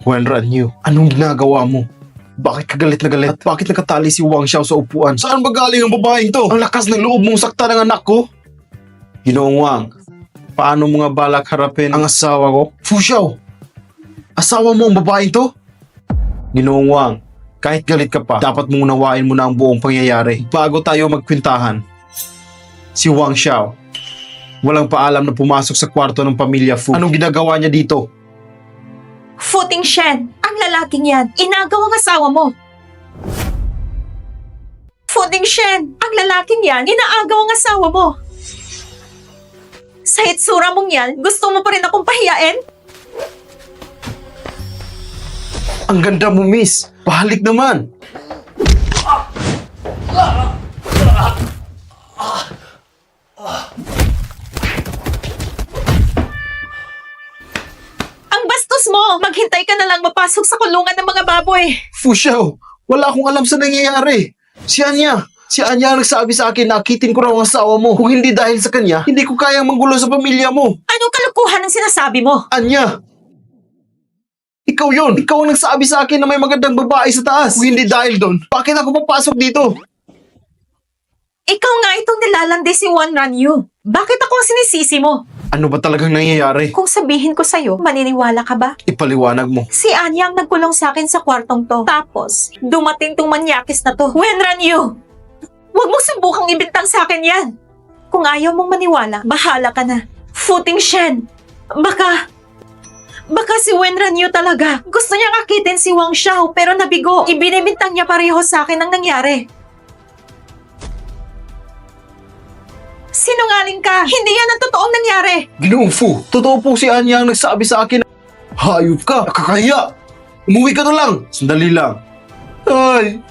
Wenran Yu, anong ginagawa mo? Bakit ka galit na galit? At bakit nakatali si Wang Xiao sa upuan? Saan ba galing ang babaeng to? Ang lakas ng loob mong sakta ng anak ko? Ginoong Wang, paano mo nga balak harapin ang asawa ko? Fu Xiao, asawa mo ang babaeng to? Ginoong Wang, kahit galit ka pa, dapat mong unawain mo na ang buong pangyayari bago tayo magkwintahan. Si Wang Xiao, walang paalam na pumasok sa kwarto ng pamilya Fu. Anong ginagawa niya dito? Futing Shen, ang lalaking yan, inagaw ang asawa mo. Futing Shen, ang lalaking yan, inaagaw ang asawa mo. Sa itsura mong yan, gusto mo pa rin akong pahiyain? Ang ganda mo, miss. Pahalik naman. Ang bastos mo! Maghintay ka na lang mapasok sa kulungan ng mga baboy. Fu Xiao, wala akong alam sa nangyayari. Si Anya ang nagsabi sa akin na akitin ko raw ang asawa mo. Kung hindi dahil sa kanya, hindi ko kayang manggulo sa pamilya mo. Anong kalukuhan ang sinasabi mo? Anya! Ikaw yon. Ikaw ang nagsabi sa akin na may magandang babae sa taas. Kung hindi dahil doon, bakit ako papasok dito? Ikaw nga itong nilalandi si Wenran Yu. Bakit ako ang sinisisi mo? Ano ba talagang nangyayari? Kung sabihin ko sa'yo, maniniwala ka ba? Ipaliwanag mo. Si Anya ang nagkulong sa akin sa kwartong to. Tapos, dumating tong manyakis na to. Wenran Yu! Huwag mong subukang ibintang sa akin yan. Kung ayaw mong maniwala, bahala ka na. Futing Shen, baka si Wenran Yu talaga. Gusto niyang akitin si Wang Xiao pero nabigo. Ibinibintang niya pareho sa akin ang nangyari. Sinungaling ka! Hindi yan ang totoong nangyari! Ginoong Fu, totoo po si Anya ang nagsabi sa akin na hayop ka, nakakahiya. Umuwi ka na lang. Sandali lang. Ay!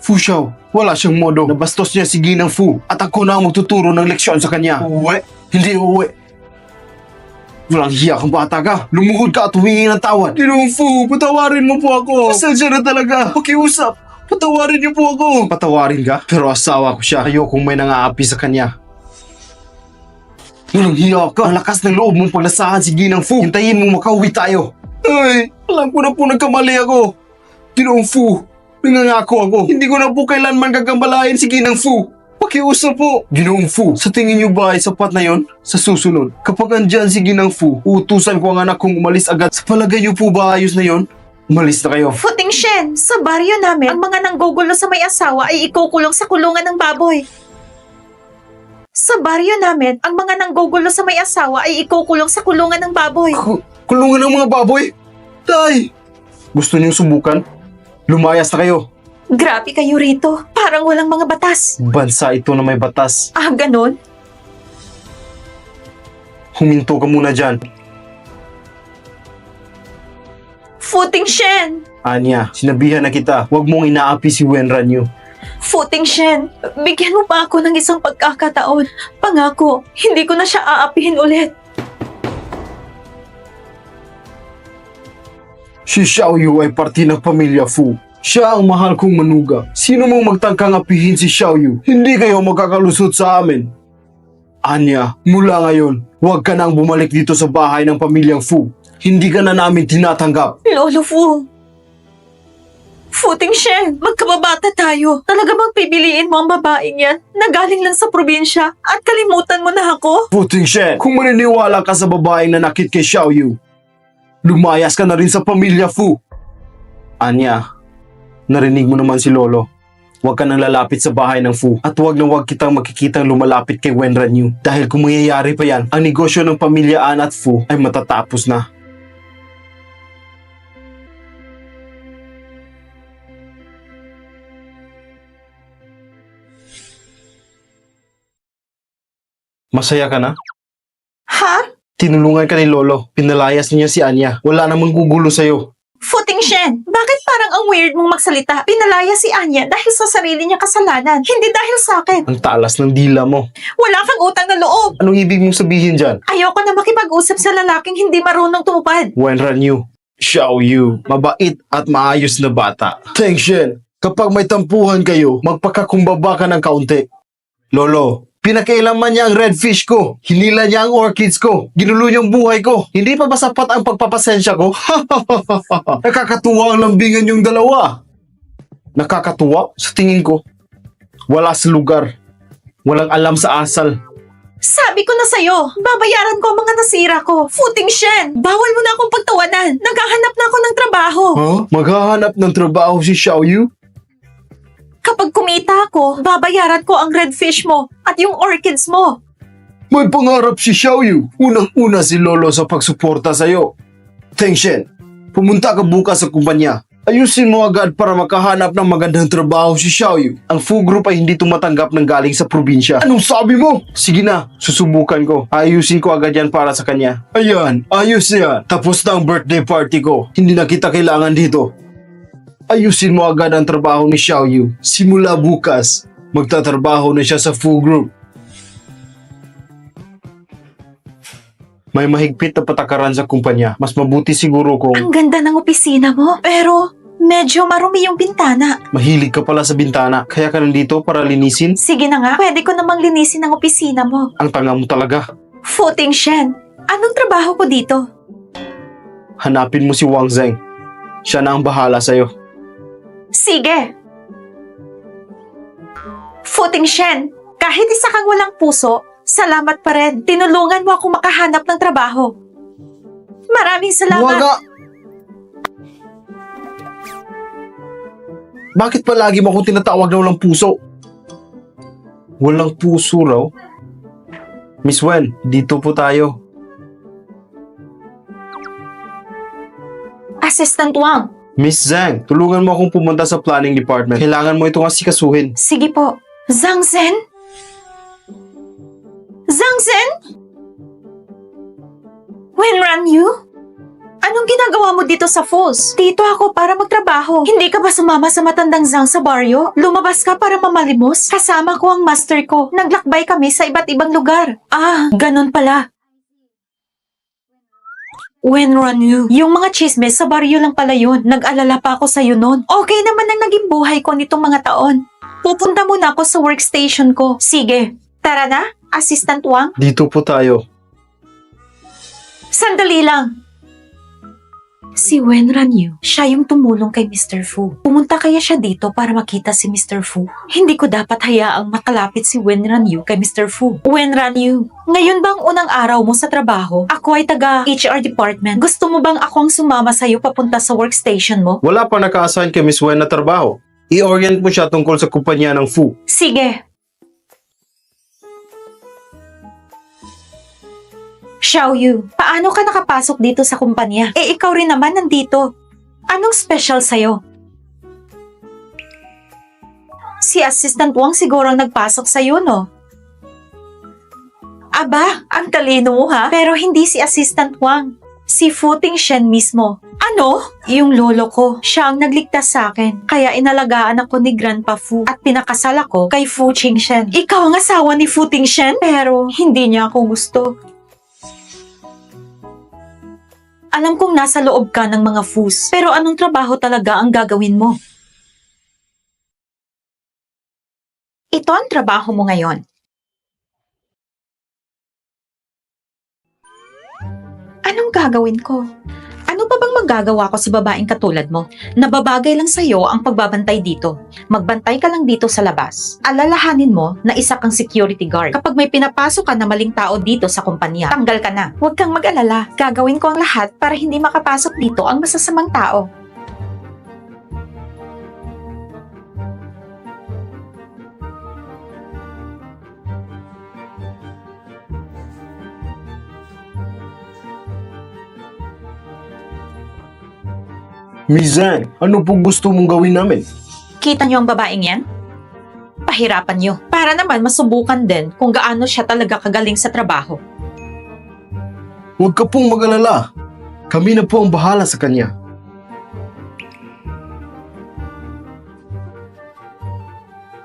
Fu Xiao, wala siyang modo. Nabastos niya si Ginang Fu at ako na ang magtuturo ng leksyon sa kanya. Uwi? Hindi uwi. Walang hiya kang bata ka. Lumuhod ka at humingi ng tawad. Ginoong Fu, patawarin mo po ako. Pasensya na talaga. Pakiusap. Patawarin niyo po ako. Patawarin ka? Pero asawa ko siya. Ayokong may nangaapi sa kanya. Walang hiya ka. Ang lakas ng loob mong paglasahan si Ginang Fu. Hintayin mo makauwi tayo. Ay, alam ko na po nagkamali ako. Ginoong Fu, nangangako ako. Hindi ko na po kailanman gagambalain si Ginang Fu. Pakiusap po. Ginoong Fu, sa tingin niyo ba ay sapat na yon? Sa susunod, kapag andyan si Ginang Fu, uutusan ko ang anak kong umalis agad. Sa palagay niyo po ba ayos na yon? Umalis na kayo. Futing Shen, sa baryo namin, ang mga nanggugulo sa may asawa ay ikukulong sa kulungan ng baboy. Sa baryo namin, ang mga nanggugulo sa may asawa ay ikukulong sa kulungan ng baboy. Kulungan ng mga baboy? Tay! Gusto niyong subukan? Lumayas na kayo. Grabe kayo rito. Parang walang mga batas. Bansa ito na may batas. Ah, ganon? Huminto ka muna dyan. Futing Shen! Anya, sinabihan na kita, huwag mong inaapi si Wenran Yu. Futing Shen, bigyan mo pa ako ng isang pagkakataon. Pangako, hindi ko na siya aapihin ulit. Si Xiao Yu ay parte ng pamilya Fu. Siya ang mahal kong manuga. Sino mong magtangkang apihin si Xiao Yu? Hindi kayo makakalusot sa amin. Anya, mula ngayon, huwag ka nang bumalik dito sa bahay ng pamilyang Fu. Hindi ka na namin tinatanggap. Lolo Fu. Futing Shen, magkababata tayo. Talaga bang pipiliin mo ang babaeng yan na galing lang sa probinsya at kalimutan mo na ako? Futing Shen, kung maniniwala ka sa babaeng nanakit kay Xiao Yu, lumayas ka na rin sa pamilya Fu. Anya, narinig mo naman si Lolo. huwag ka nang lalapit sa bahay ng Fu. At huwag na huwag kitang makikitang lumalapit kay Wenran Yu. Dahil kung mangyayari pa yan, ang negosyo ng pamilya An at Fu ay matatapos na. Masaya ka na? Ha? Tinulungan ka ni Lolo. Pinalayas niya si Anya. Wala namang gugulo sa'yo. Futing Shen, bakit parang ang weird mong magsalita? Pinalaya si Anya dahil sa sarili niya kasalanan, hindi dahil sa akin. Ang talas ng dila mo. Wala kang utang na loob. Anong ibig mong sabihin dyan? Ayoko na makipag-usap sa lalaking hindi marunong tumupad. Wenran Yu, Xiao Yu, mabait at maayos na bata. Teng Shen, kapag may tampuhan kayo, magpakakumbaba ka ng kaunti. Lolo, pinakailaman niya ang redfish ko. Hinila niya ang orchids ko. Ginulo niya ang buhay ko. Hindi pa ba sapat ang pagpapasensya ko? Nakakatuwa ang lambingan yung dalawa. Nakakatuwa? Sa tingin ko, wala sa lugar. Walang alam sa asal. Sabi ko na sa'yo, babayaran ko ang mga nasira ko. Futing Shen, bawal mo na akong pagtawanan. Naghahanap na ako ng trabaho. Huh? Maghahanap ng trabaho si Xiao Yu? Kapag kumita ako, babayaran ko ang redfish mo at yung orchids mo. May pangarap si Xiao Yu. Unang-una si Lolo sa pagsuporta sa'yo. Teng Shen, pumunta ka bukas sa kumpanya. Ayusin mo agad para makahanap ng magandang trabaho si Xiao Yu. Ang Fu Group ay hindi tumatanggap ng galing sa probinsya. Anong sabi mo? Sige na, susubukan ko. Ayusin ko agad yan para sa kanya. Ayan, ayos yan. Tapos na ang birthday party ko. Hindi na kita kailangan dito. Ayusin mo agad ang trabaho ni Xiao Yu. Simula bukas, magtatrabaho na siya sa Fu Group. May mahigpit na patakaran sa kumpanya. Mas mabuti siguro kung Ang ganda ng opisina mo, pero medyo marumi yung bintana. mahilig ka pala sa bintana. Kaya ka nandito para linisin. Sige na nga, pwede ko namang linisin ang opisina mo. Ang tanga mo talaga. Futing Shen, anong trabaho ko dito? Hanapin mo si Wang Zheng. Siya na ang bahala sa'yo. Sige! Futing Shen, kahit isa kang walang puso, salamat pa rin. Tinulungan mo ako makahanap ng trabaho. Maraming salamat. Waga! Bakit palagi mo akong tinatawag na walang puso? Walang puso raw? Miss Wen, dito po tayo. Assistant Wang, Miss Zhang, tulungan mo akong pumunta sa planning department. Kailangan mo itong asikasuhin. sige po. Zhang Zhen? Zhang Zhen? Wenran Yu? Anong ginagawa mo dito sa Falls? Dito ako para magtrabaho. Hindi ka ba sumama sa matandang Zhang sa baryo? Lumabas ka para mamalimos? Kasama ko ang master ko. Naglakbay kami sa iba't ibang lugar. Ah, ganun pala. Wenran Yu, yung mga chismes sa baryo lang pala yun. Nag-alala pa ako sa'yo noon. Okay naman ang naging buhay ko nitong mga taon. Pupunta muna ako sa workstation ko. Sige, tara na, Assistant Wang. Dito po tayo. Sandali lang. Si Wenran Yu, siya yung tumulong kay Mr. Fu. Pumunta kaya siya dito para makita si Mr. Fu. Hindi ko dapat hayaang makalapit si Wenran Yu kay Mr. Fu. Wenran Yu, ngayon bang unang araw mo sa trabaho? Ako ay taga HR department. Gusto mo bang akong sumama sa'yo papunta sa workstation mo? Wala pa naka-assign kay Miss Wen na trabaho. I-orient mo siya tungkol sa kumpanya ng Fu. Sige. Xiao Yu, paano ka nakapasok dito sa kumpanya? Eh, ikaw rin naman nandito. Anong special sa'yo? Si Assistant Wang siguro ang nagpasok sa'yo, no? Aba, ang talino mo ha? Pero hindi si Assistant Wang. Si Futing Shen mismo. Ano? Yung lolo ko. Siya ang nagligtas sa akin. Kaya inalagaan ako ni Grandpa Fu at pinakasal ako kay Fu Qingxen. Ikaw ang asawa ni Futing Shen? Pero hindi niya ako gusto. Alam kong nasa loob ka ng mga Fus. Pero anong trabaho talaga ang gagawin mo? Ito ang trabaho mo ngayon. Anong gagawin ko? Ano pa bang magagawa ko sa babaeng katulad mo? Nababagay lang sa'yo ang pagbabantay dito. Magbantay ka lang dito sa labas. Alalahanin mo na isa kang security guard. Kapag may pinapasok ka na maling tao dito sa kumpanya, tanggal ka na. Huwag kang mag-alala. Gagawin ko ang lahat para hindi makapasok dito ang masasamang tao. Miss Zhang, ano po gusto mong gawin namin? Kita niyo ang babaeng yan? Pahirapan niyo. Para naman masubukan din kung gaano siya talaga kagaling sa trabaho. Huwag ka pong mag-alala. Kami na po ang bahala sa kanya.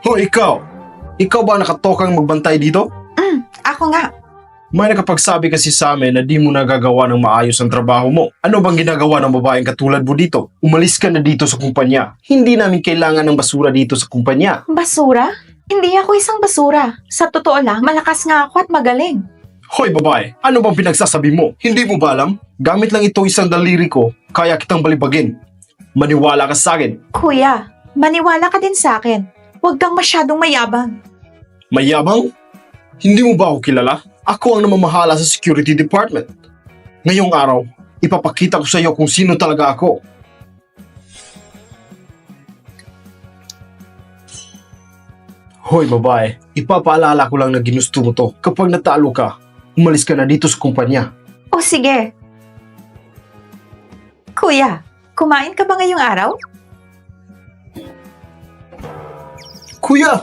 Hoy, ikaw! Ikaw ba nakatokang magbantay dito? Ako nga. May nakapagsabi kasi sa amin na di mo nagagawa ng maayos ang trabaho mo. Ano bang ginagawa ng babaeng katulad mo dito? Umalis ka na dito sa kumpanya. Hindi namin kailangan ng basura dito sa kumpanya. Basura? Hindi ako isang basura. Sa totoo lang, malakas nga ako at magaling. Hoy babae, ano bang pinagsasabi mo? Hindi mo ba alam? Gamit lang ito isang daliri ko, kaya kitang balibagin. Maniwala ka sa akin. Kuya, maniwala ka din sa akin. Huwag kang masyadong mayabang. Mayabang? Hindi mo ba ako kilala? Ako ang namamahala sa security department. Ngayong araw, ipapakita ko sa iyo kung sino talaga ako. Hoy babae, ipapaalala ko lang na ginusto mo to. Kapag natalo ka, umalis ka na dito sa kumpanya. O sige. Kuya, kumain ka ba ngayong araw? Kuya!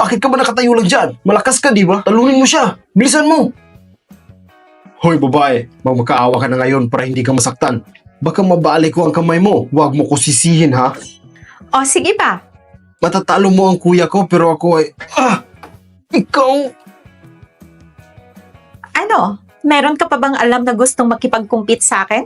Bakit ka ba nakatayo lang dyan? Malakas ka, di ba? Talunin mo siya. Bilisan mo. Hoy, babae. Magmakaawa ka na ngayon para hindi ka masaktan. Baka mabalik ko ang kamay mo. Huwag mo ko sisihin, ha? O sige pa. Matatalo mo ang kuya ko, pero ako ay... Ikaw... Ano? Meron ka pa bang alam na gustong makipag-compete sa akin?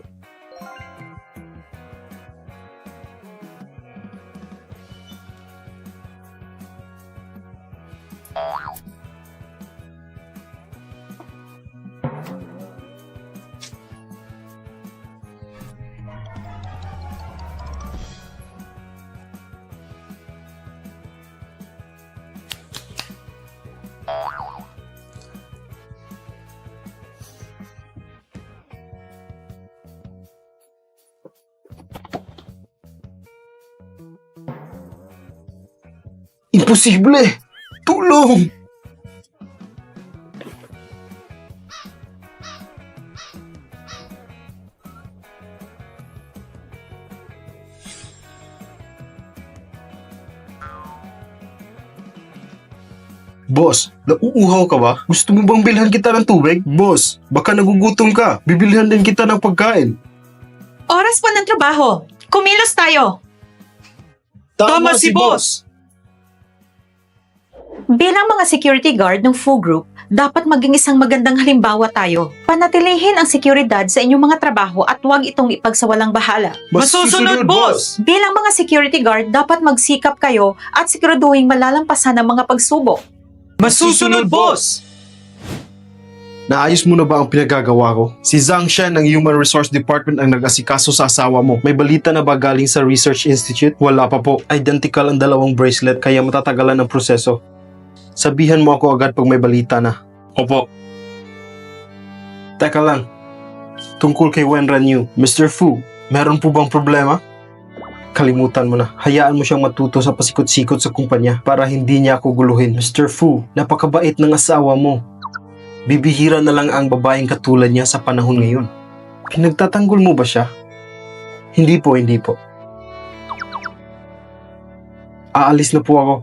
Imposible! Tulong! Boss, nauuhaw ka ba? Gusto mo bang bilhan kita ng tubig? Boss, baka nagugutom ka. Bibilhan din kita ng pagkain. Oras pa ng trabaho. Kumilos tayo. Tama si boss! Bilang mga security guard ng Fu Group, dapat maging isang magandang halimbawa tayo. Panatilihin ang seguridad sa inyong mga trabaho at huwag itong ipagsawalang bahala. Masusunod, boss! Bilang mga security guard, dapat magsikap kayo at siguraduhin malalampasan ang mga pagsubok. Masusunod, boss! Naayos mo na ba ang pinagagawa ko? Si Zhang Shen ng Human Resource Department ang nag-asikaso sa asawa mo. May balita na ba galing sa Research Institute? Wala pa po. Identical ang dalawang bracelet kaya matatagalan ang proseso. Sabihan mo ako agad pag may balita na. Opo. Teka lang. Tungkol kay Wenran Yu, Mr. Fu, meron po bang problema? Kalimutan mo na. Hayaan mo siyang matuto sa pasikot-sikot sa kumpanya para hindi niya ako guluhin. Mr. Fu, napakabait ng asawa mo. Bibihira na lang ang babaeng katulad niya sa panahon ngayon. Pinagtatanggol mo ba siya? Hindi po, hindi po. Aalis na po ako.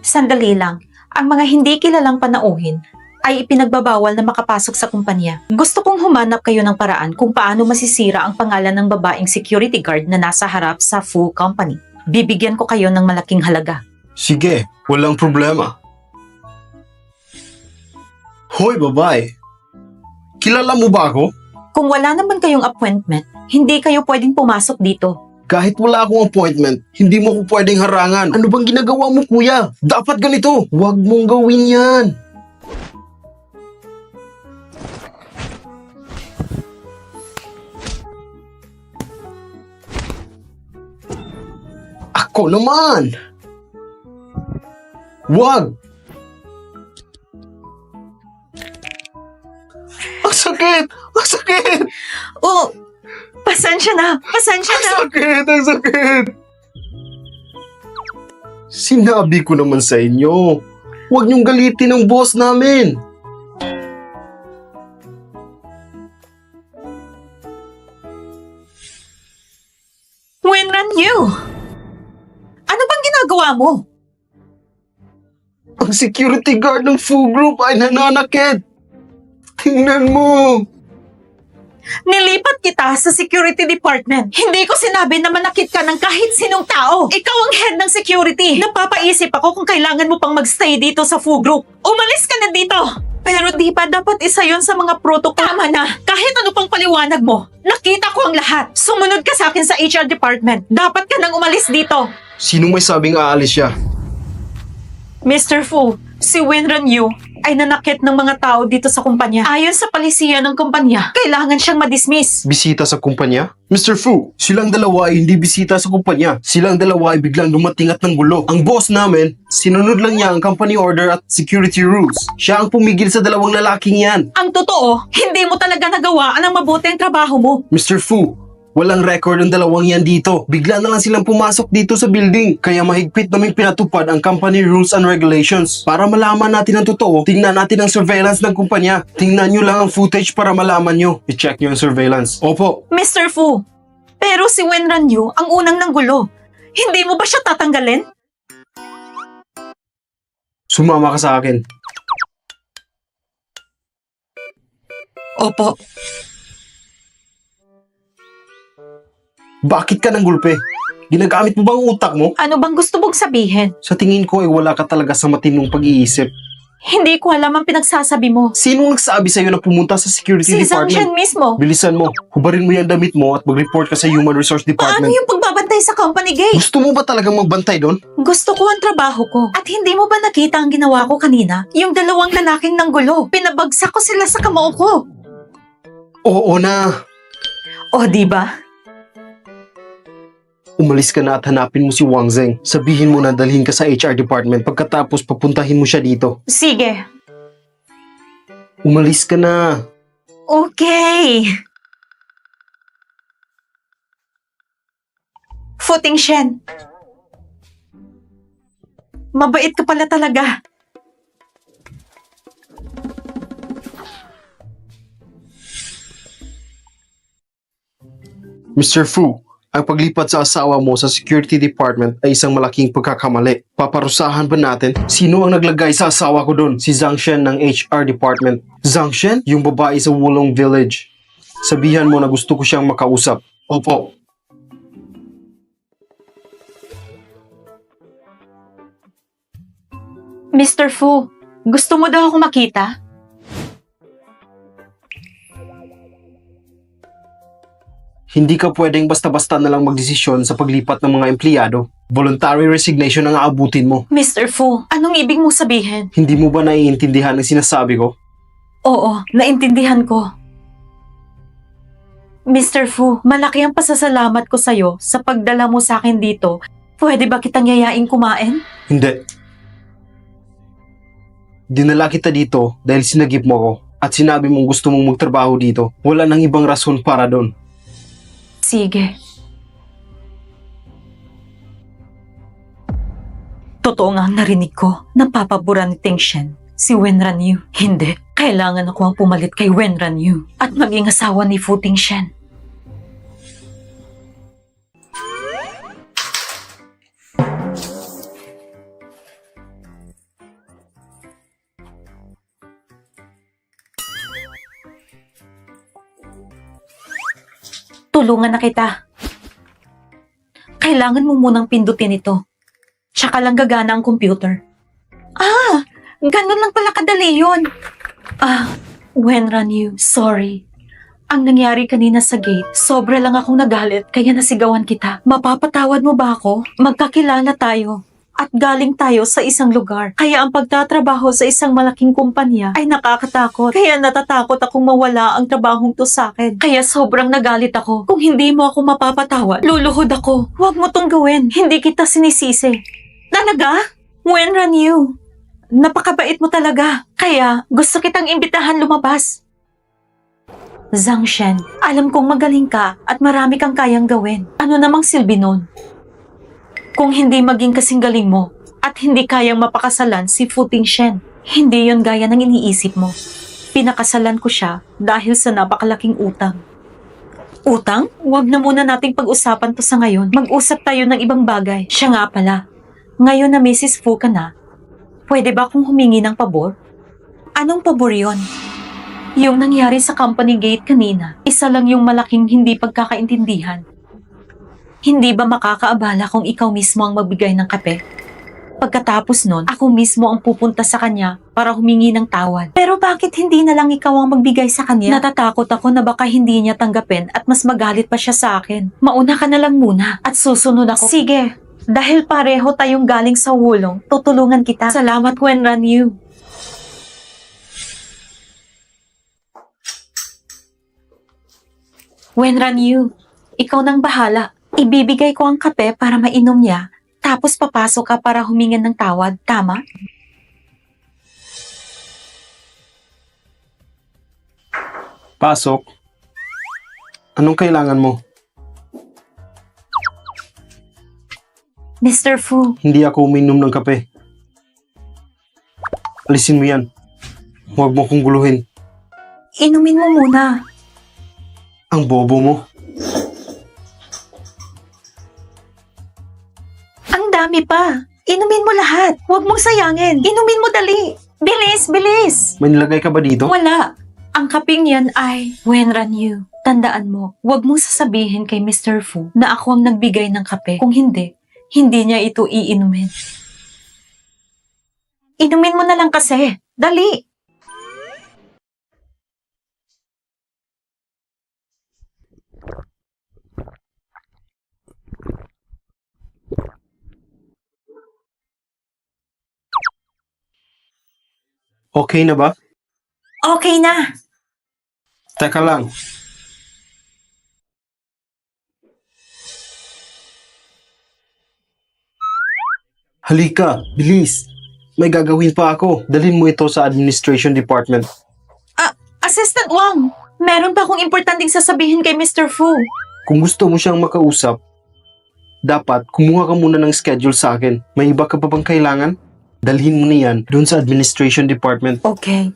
Sandali lang, ang mga hindi kilalang panauhin ay ipinagbabawal na makapasok sa kumpanya. Gusto kong humanap kayo ng paraan kung paano masisira ang pangalan ng babaeng security guard na nasa harap sa Fu Company. Bibigyan ko kayo ng malaking halaga. Sige, walang problema. Hoy, babae. Kilala mo ba ako? Kung wala naman kayong appointment, hindi kayo pwedeng pumasok dito. Kahit wala akong appointment, hindi mo ko pwedeng harangan. Ano bang ginagawa mo, kuya? Dapat ganito. Huwag mong gawin yan. Ako naman. Huwag. Ang sakit! Ang sakit! Oh, Pasensya na. Pasensya na. Sakit! Ang sakit! Sinabi ko naman sa inyo, huwag niyong galitin ang boss namin. Wenran Yu! Ano bang ginagawa mo? Ang security guard ng Fu Group ay nananakit. Tingnan mo. Nilipat kita sa security department. Hindi ko sinabi na manakit ka ng kahit sinong tao. Ikaw ang head ng security. Napapaisip ako kung kailangan mo pang magstay dito sa Fu Group. Umalis ka na dito! Pero di ba dapat isa yon sa mga protocol? Tama na! Kahit ano pang paliwanag mo, nakita ko ang lahat. Sumunod ka sa akin sa HR department. Dapat ka nang umalis dito. Sinong may sabing aalis siya? Mr. Fu, si Wenran Yu ay nanakit ng mga tao dito sa kumpanya. Ayon sa palisiyan ng kumpanya, kailangan siyang madismiss. Bisita sa kumpanya? Mr. Fu, silang dalawa ay hindi bisita sa kumpanya. Silang dalawa ay biglang dumating at nanggulo. Ang boss namin, sinunod lang niya ang company order at security rules. Siya ang pumigil sa dalawang lalaking yan. Ang totoo, hindi mo talaga nagawaan ang mabuti ang trabaho mo. Mr. Fu, walang record ang dalawang yan dito. Bigla na lang silang pumasok dito sa building. Kaya mahigpit naming pinatupad ang company rules and regulations. Para malaman natin ang totoo, tingnan natin ang surveillance ng kumpanya. Tingnan nyo lang ang footage para malaman nyo. I-check nyo ang surveillance. Opo. Mr. Fu, pero si Wenran Yu ang unang nanggulo. Hindi mo ba siya tatanggalin? Sumama ka sa akin. Opo. Bakit ka nang gulpe? Ginagamit mo ba ang utak mo? Ano bang gusto mong sabihin? Sa tingin ko ay wala ka talaga sa matinong pag-iisip. Hindi ko alam ang pinagsasabi mo. Sinong nagsabi sa'yo na pumunta sa security Si Zhang Shen department? mismo. Bilisan mo. Hubarin mo yung damit mo at mag-report ka sa Human Resource Paano Department. yung pagbabantay sa company gate? Gusto mo ba talagang magbantay doon? Gusto ko ang trabaho ko. At hindi mo ba nakita ang ginawa ko kanina? Yung dalawang lalaking nanggulo. Pinabagsak ko sila sa kamao ko. Oo na. O, di ba? Umalis ka na at hanapin mo si Wang Zeng. Sabihin mo na dalhin ka sa HR department pagkatapos papuntahin mo siya dito. Sige. Umalis ka na. Okay. Futing Shen. Mabait ka pala talaga. Mr. Fu, ang paglipat sa asawa mo sa security department ay isang malaking pagkakamali. Paparusahan ba natin? Sino ang naglagay sa asawa ko doon? Si Zhang Shen ng HR department. Zhang Shen? Yung babae sa Wulong Village. Sabihan mo na gusto ko siyang makausap. Opo. Mr. Fu, gusto mo daw ako makita? Hindi ka pwedeng basta-basta na lang magdesisyon sa paglipat ng mga empleyado. Voluntary resignation ang aabutin mo. Mr. Fu, anong ibig mong sabihin? Hindi mo ba naiintindihan ang sinasabi ko? Oo, naintindihan ko. Mr. Fu, malaki ang pasasalamat ko sa'yo sa pagdala mo sa akin dito. Pwede ba kitang yayain kumain? Hindi. Dinala kita dito dahil sinagip mo ako at sinabi mong gusto mong magtrabaho dito. Wala nang ibang rason para doon. Sige. Totoo nga ang narinig ko. Napapabura ni Ting Shen. Si Wenran Yu. Hindi. Kailangan ako ang pumalit kay Wenran Yu. At maging asawa ni Fu Ting Shen. Tulungan na kita. Kailangan mo munang pindutin ito. Tsaka lang gagana ang computer. Ah! Ganun lang pala kadali yun. Wenran Yu, sorry. Ang nangyari kanina sa gate, sobra lang akong nagalit kaya nasigawan kita. Mapapatawad mo ba ako? Magkakilala tayo. At galing tayo sa isang lugar. Kaya ang pagtatrabaho sa isang malaking kumpanya ay nakakatakot. Kaya natatakot akong mawala ang trabahong to sa akin. Kaya sobrang nagalit ako. Kung hindi mo ako mapapatawad, luluhod ako. Huwag mo tong gawin. Hindi kita sinisisi. Talaga? Wenran Yu. Napakabait mo talaga. Kaya gusto kitang imbitahan lumabas. Zhang Shen, alam kong magaling ka at marami kang kayang gawin. Ano namang silbi nun? Kung hindi maging kasing galing mo at hindi kayang mapakasalan si Fu Tingshen, hindi yon gaya ng iniisip mo. Pinakasalan ko siya dahil sa napakalaking utang. Utang? Huwag na muna nating pag-usapan to sa ngayon. Mag-usap tayo ng ibang bagay. Siya nga pala, ngayon na Mrs. Fu ka na, pwede ba akong humingi ng pabor? Anong pabor yon? Yung nangyari sa company gate kanina, isa lang yung malaking hindi pagkakaintindihan. Hindi ba makakaabala kung ikaw mismo ang magbigay ng kape? Pagkatapos nun, ako mismo ang pupunta sa kanya para humingi ng tawad. Pero bakit hindi na lang ikaw ang magbigay sa kanya? Natatakot ako na baka hindi niya tanggapin at mas magalit pa siya sa akin. Mauna ka na lang muna at susunod ako. Sige, dahil pareho tayong galing sa wulong, tutulungan kita. Salamat, Wenran Yu. Wenran Yu, ikaw nang bahala. Ibibigay ko ang kape para mainom niya, tapos papasok ka para humingan ng tawad, tama? Pasok. Anong kailangan mo? Mr. Fu, Hindi ako uminom ng kape. Alisin mo yan. Huwag mo kong guluhin. inumin mo muna. Ang bobo mo. Ang dami pa. Inumin mo lahat. Huwag mong sayangin. Inumin mo dali. Bilis, bilis. May nilagay ka ba dito? Wala. Ang kaping yan ay Wenran Yu. Tandaan mo, huwag mong sasabihin kay Mr. Fu na ako ang nagbigay ng kape. Kung hindi, hindi niya ito iinumin. Inumin mo na lang kasi. Dali. Okay na ba? Okay na. Teka lang. Halika, bilis. May gagawin pa ako. Dalhin mo ito sa administration department. Assistant Wang, meron pa akong importanteng sasabihin kay Mr. Fu. Kung gusto mo siyang makausap, dapat kumuha ka muna ng schedule sa akin. May iba ka pa bang kailangan? Dalhin mo na yan dun sa administration department. Okay.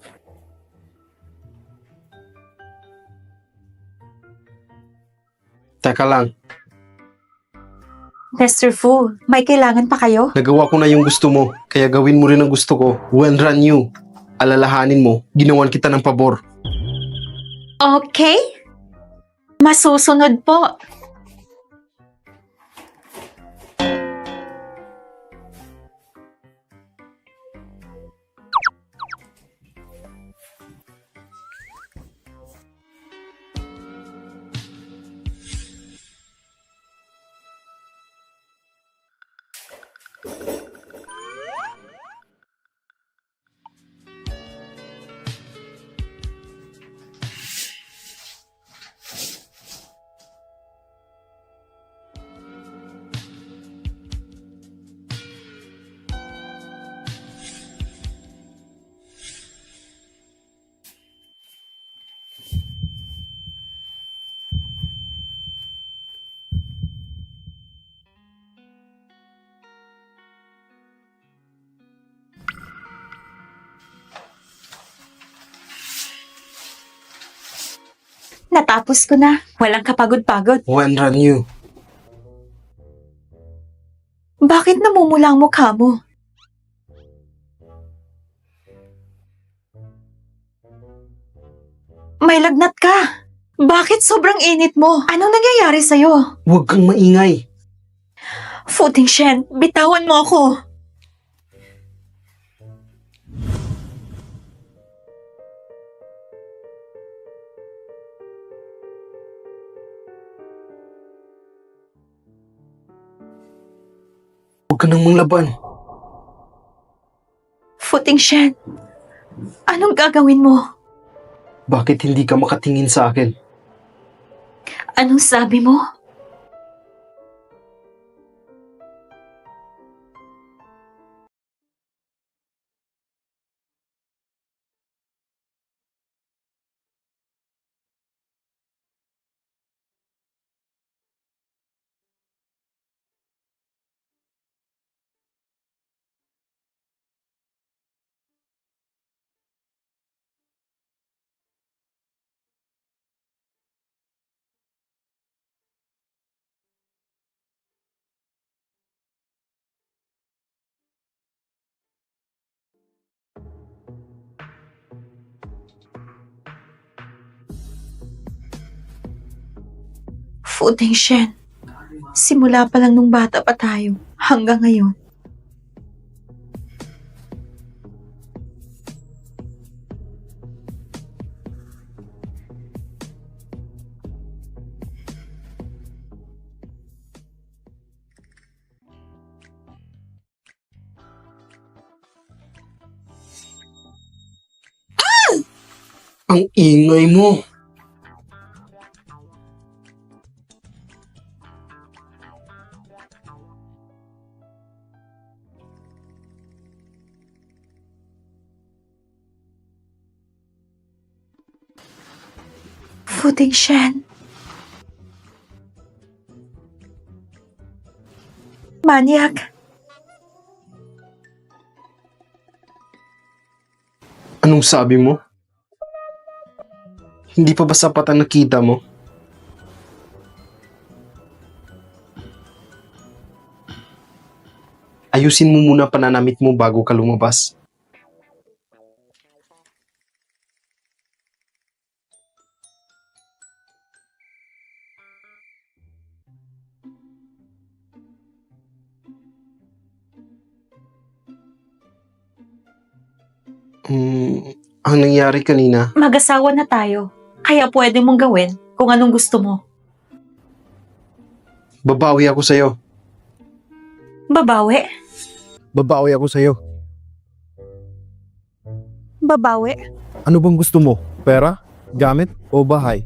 Teka lang, Mr. Fu, may kailangan pa kayo? nagawa ko na yung gusto mo, kaya gawin mo rin ang gusto ko. Wenran Yu, alalahanin mo, ginawan kita ng pabor. Okay. Masusunod po. Natapos ko na. Walang kapagod-pagod. Wenran Yu, Bakit namumula ang mukha mo? May lagnat ka. Bakit sobrang init mo? Anong nangyayari sa'yo? huwag kang maingay. Fu Tingshen, bitawan mo ako. Huwag ka nang manglaban. Fu Tingshen, anong gagawin mo? Bakit hindi ka makatingin sa akin? Anong sabi mo? Fu Tingshen, simula pa lang nung bata pa tayo hanggang ngayon. Ang ingay mo. Fu Tingshen. Maniac. Anong sabi mo? Hindi pa ba sapat ang nakita mo? Ayusin mo muna pananamit mo bago ka lumabas. Ang nangyari kanina, Mag-asawa na tayo. Kaya pwede mong gawin kung anong gusto mo. babawi ako sa'yo. Babawi? Babawi ako sa'yo. Babawi? Ano bang gusto mo? Pera? Gamit? O bahay?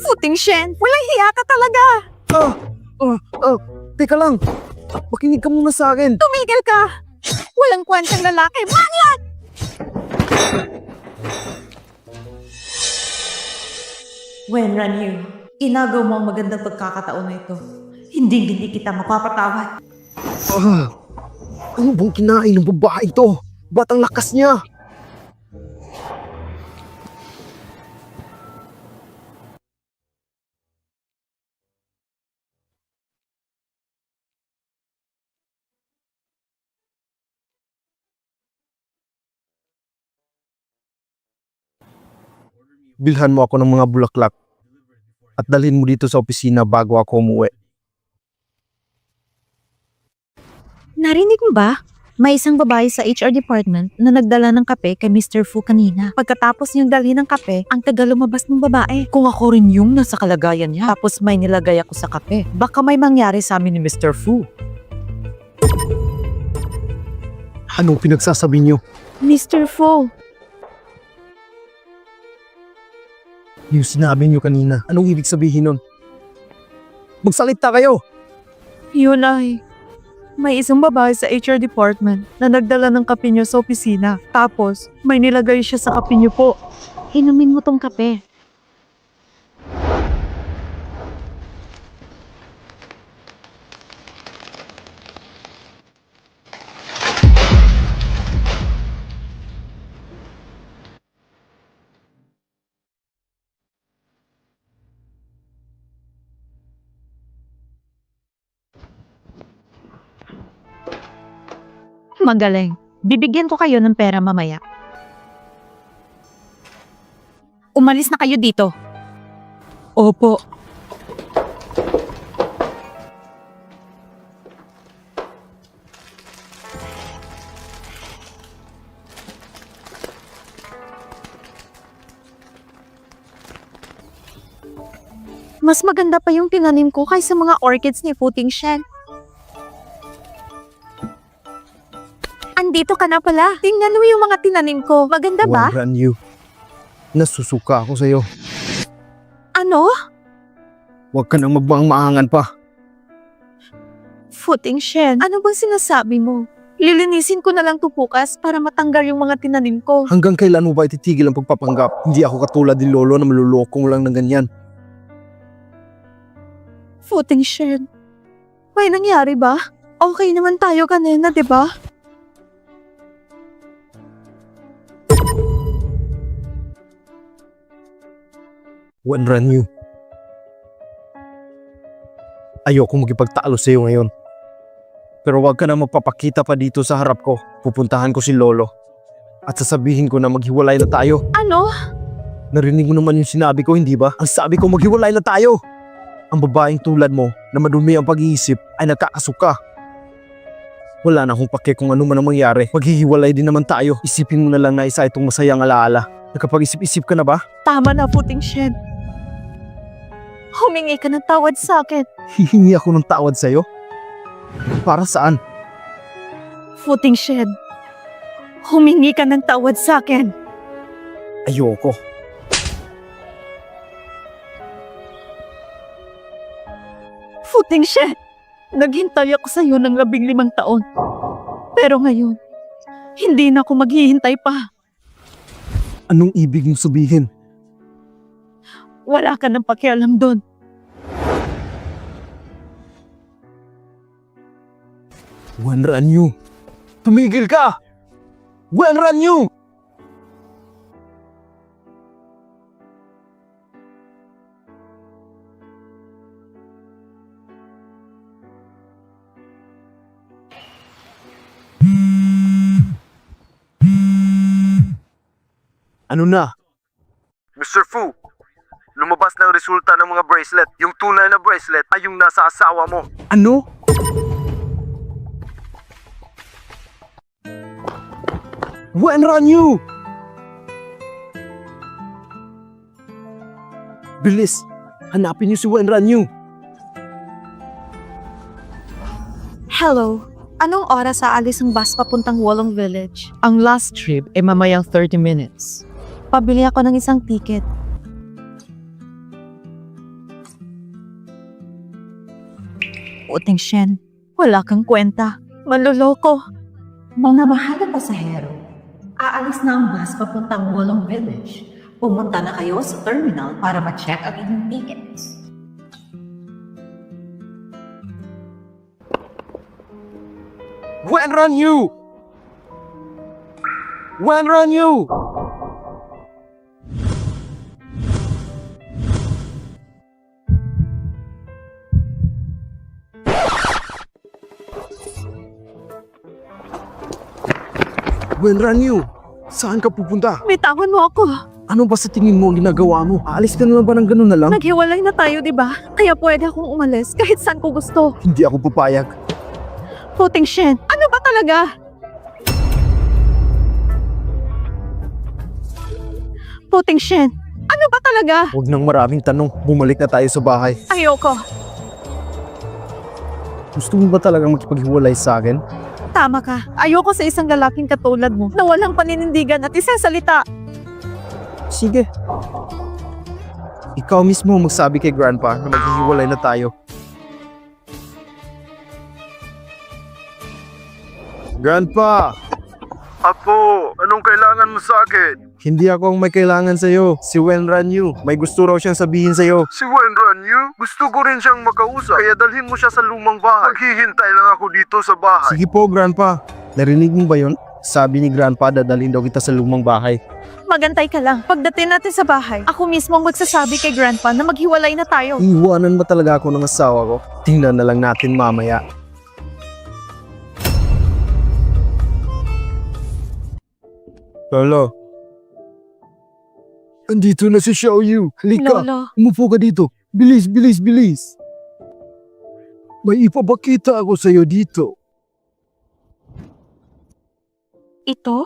Fu Tingshen, walang hiya ka talaga. Teka lang! Makinig ka muna sa akin! Tumigil ka. Walang kwentang lalaki. Maniac! Wenran Yu, inagaw mo ang magandang pagkakataon na ito. Hindi kita mapapatawad. Ano bang kinain ng babae ito? Ba't ang lakas niya? Bilhan mo ako ng mga bulaklak at dalhin mo dito sa opisina bago ako umuwi. Narinig mo ba? May isang babae sa HR department na nagdala ng kape kay Mr. Fu kanina. Pagkatapos niyang dalhin ng kape, ang taga lumabas ng babae. Kung ako rin yung nasa kalagayan niya, tapos may nilagay ako sa kape, baka may mangyari sa amin ni Mr. Fu. Anong pinagsasabi niyo? Mr. Fu, Yung sinabi niyo kanina, anong ibig sabihin nun? Magsalita kayo! yun ay, may isang babae sa HR department na nagdala ng kape niyo sa opisina. Tapos, may nilagay siya sa kape niyo po. Inumin mo tong kape. Magaling. Bibigyan ko kayo ng pera mamaya. Umalis na kayo dito. Opo. Mas maganda pa yung tinanim ko kaysa mga orchids ni Fu Tingshen. Andito ka na pala. Tingnan mo yung mga tinanim ko. Maganda ba? Brand new. Nasusuka ako sa'yo. Ano? Huwag ka nang maangan pa. Fu Tingshen, ano bang sinasabi mo? Lilinisin ko na lang to bukas para matanggal yung mga tinanim ko. Hanggang kailan mo ba ititigil ang pagpapanggap? Hindi ako katulad ni Lolo na malulokong lang ng ganyan. Fu Tingshen, may nangyari ba? Okay naman tayo kanina, di ba? Wenran Yu. Ayoko magipagtalo sa'yo ngayon. Pero huwag ka na magpapakita pa dito sa harap ko. Pupuntahan ko si Lolo. At sasabihin ko na maghiwalay na tayo. Ano? Narinig mo naman yung sinabi ko, hindi ba? Ang sabi ko maghiwalay na tayo. Ang babaeng tulad mo na madumi ang pag-iisip ay nagkakasuka. Wala na akong pake kung ano man ang mangyari. Maghihiwalay din naman tayo. Isipin mo na lang na isa itong masayang alaala. Nakapag-isip-isip ka na ba? Tama na, Puting Shen. Humingi ka ng tawad sa akin. Hihingi ako ng tawad sa'yo? Para saan? Puting Shen. Humingi ka ng tawad sa akin. Ayoko. Puting Shen. Naghintay ako sa iyo ng 15 taon. Pero ngayon, hindi na ako maghihintay pa. Anong ibig mong sabihin? Wala ka ng pakialam doon. Wenranyu! Tumigil ka! Wenranyu! Ano na? Mr. Fu, lumabas na ang resulta ng mga bracelet. Yung tunay na bracelet ay yung nasa asawa mo. Ano? Wenranyu! Bilis! Hanapin niyo si Wenranyu! Hello. Anong oras aalis ang bus papuntang Wolong Village? Ang last trip ay mamayang 30 minutes. Pabili ako ng isang ticket. Puting Shen, wala kang kwenta. Manloloko. Mga mahal na pasahero, aalis na ang bus papuntang Wolong Village. Pumunta na kayo sa terminal para ma-check ang inyong tickets. Wenranyu! Wenranyu! Wenranyu! Saan ka pupunta? Bitawan mo ako. Ano ba sa tingin mo ang ginagawa mo? Aalis ka na lang ba ng ganun na lang? Naghiwalay na tayo, di ba? Kaya pwede akong umalis kahit saan ko gusto. Hindi ako papayag. Puting Shen, ano ba talaga? Puting Shen, ano ba talaga? Huwag nang maraming tanong. Bumalik na tayo sa bahay. Ayoko. Gusto mo ba talagang makipaghiwalay sa akin? Tama ka. Ayoko sa isang lalaking katulad mo na walang paninindigan at isang salita. Sige. Ikaw mismo magsabi kay Grandpa na maghihiwalay na tayo. Grandpa! Apo, anong kailangan mo sa akin? Hindi ako ang may kailangan sa'yo. Si Wenranyu. May gusto raw siyang sabihin sa'yo. Si Wenranyu? Gusto ko rin siyang makausap, kaya dalhin mo siya sa lumang bahay. Maghihintay lang ako dito sa bahay. Sige po, Grandpa. Narinig mo ba yun? Sabi ni Grandpa, dadalhin daw kita sa lumang bahay. Magantay ka lang. Pagdating natin sa bahay, ako mismo ang magsasabi kay Grandpa na maghiwalay na tayo. Iiwanan ba talaga ako ng asawa ko? Tingnan na lang natin mamaya. Lolo. Andito na si Xiaoyu. Halika. Lolo, Umupo ka dito. Bilis, bilis, bilis. May ipapakita ako sa'yo dito. ito?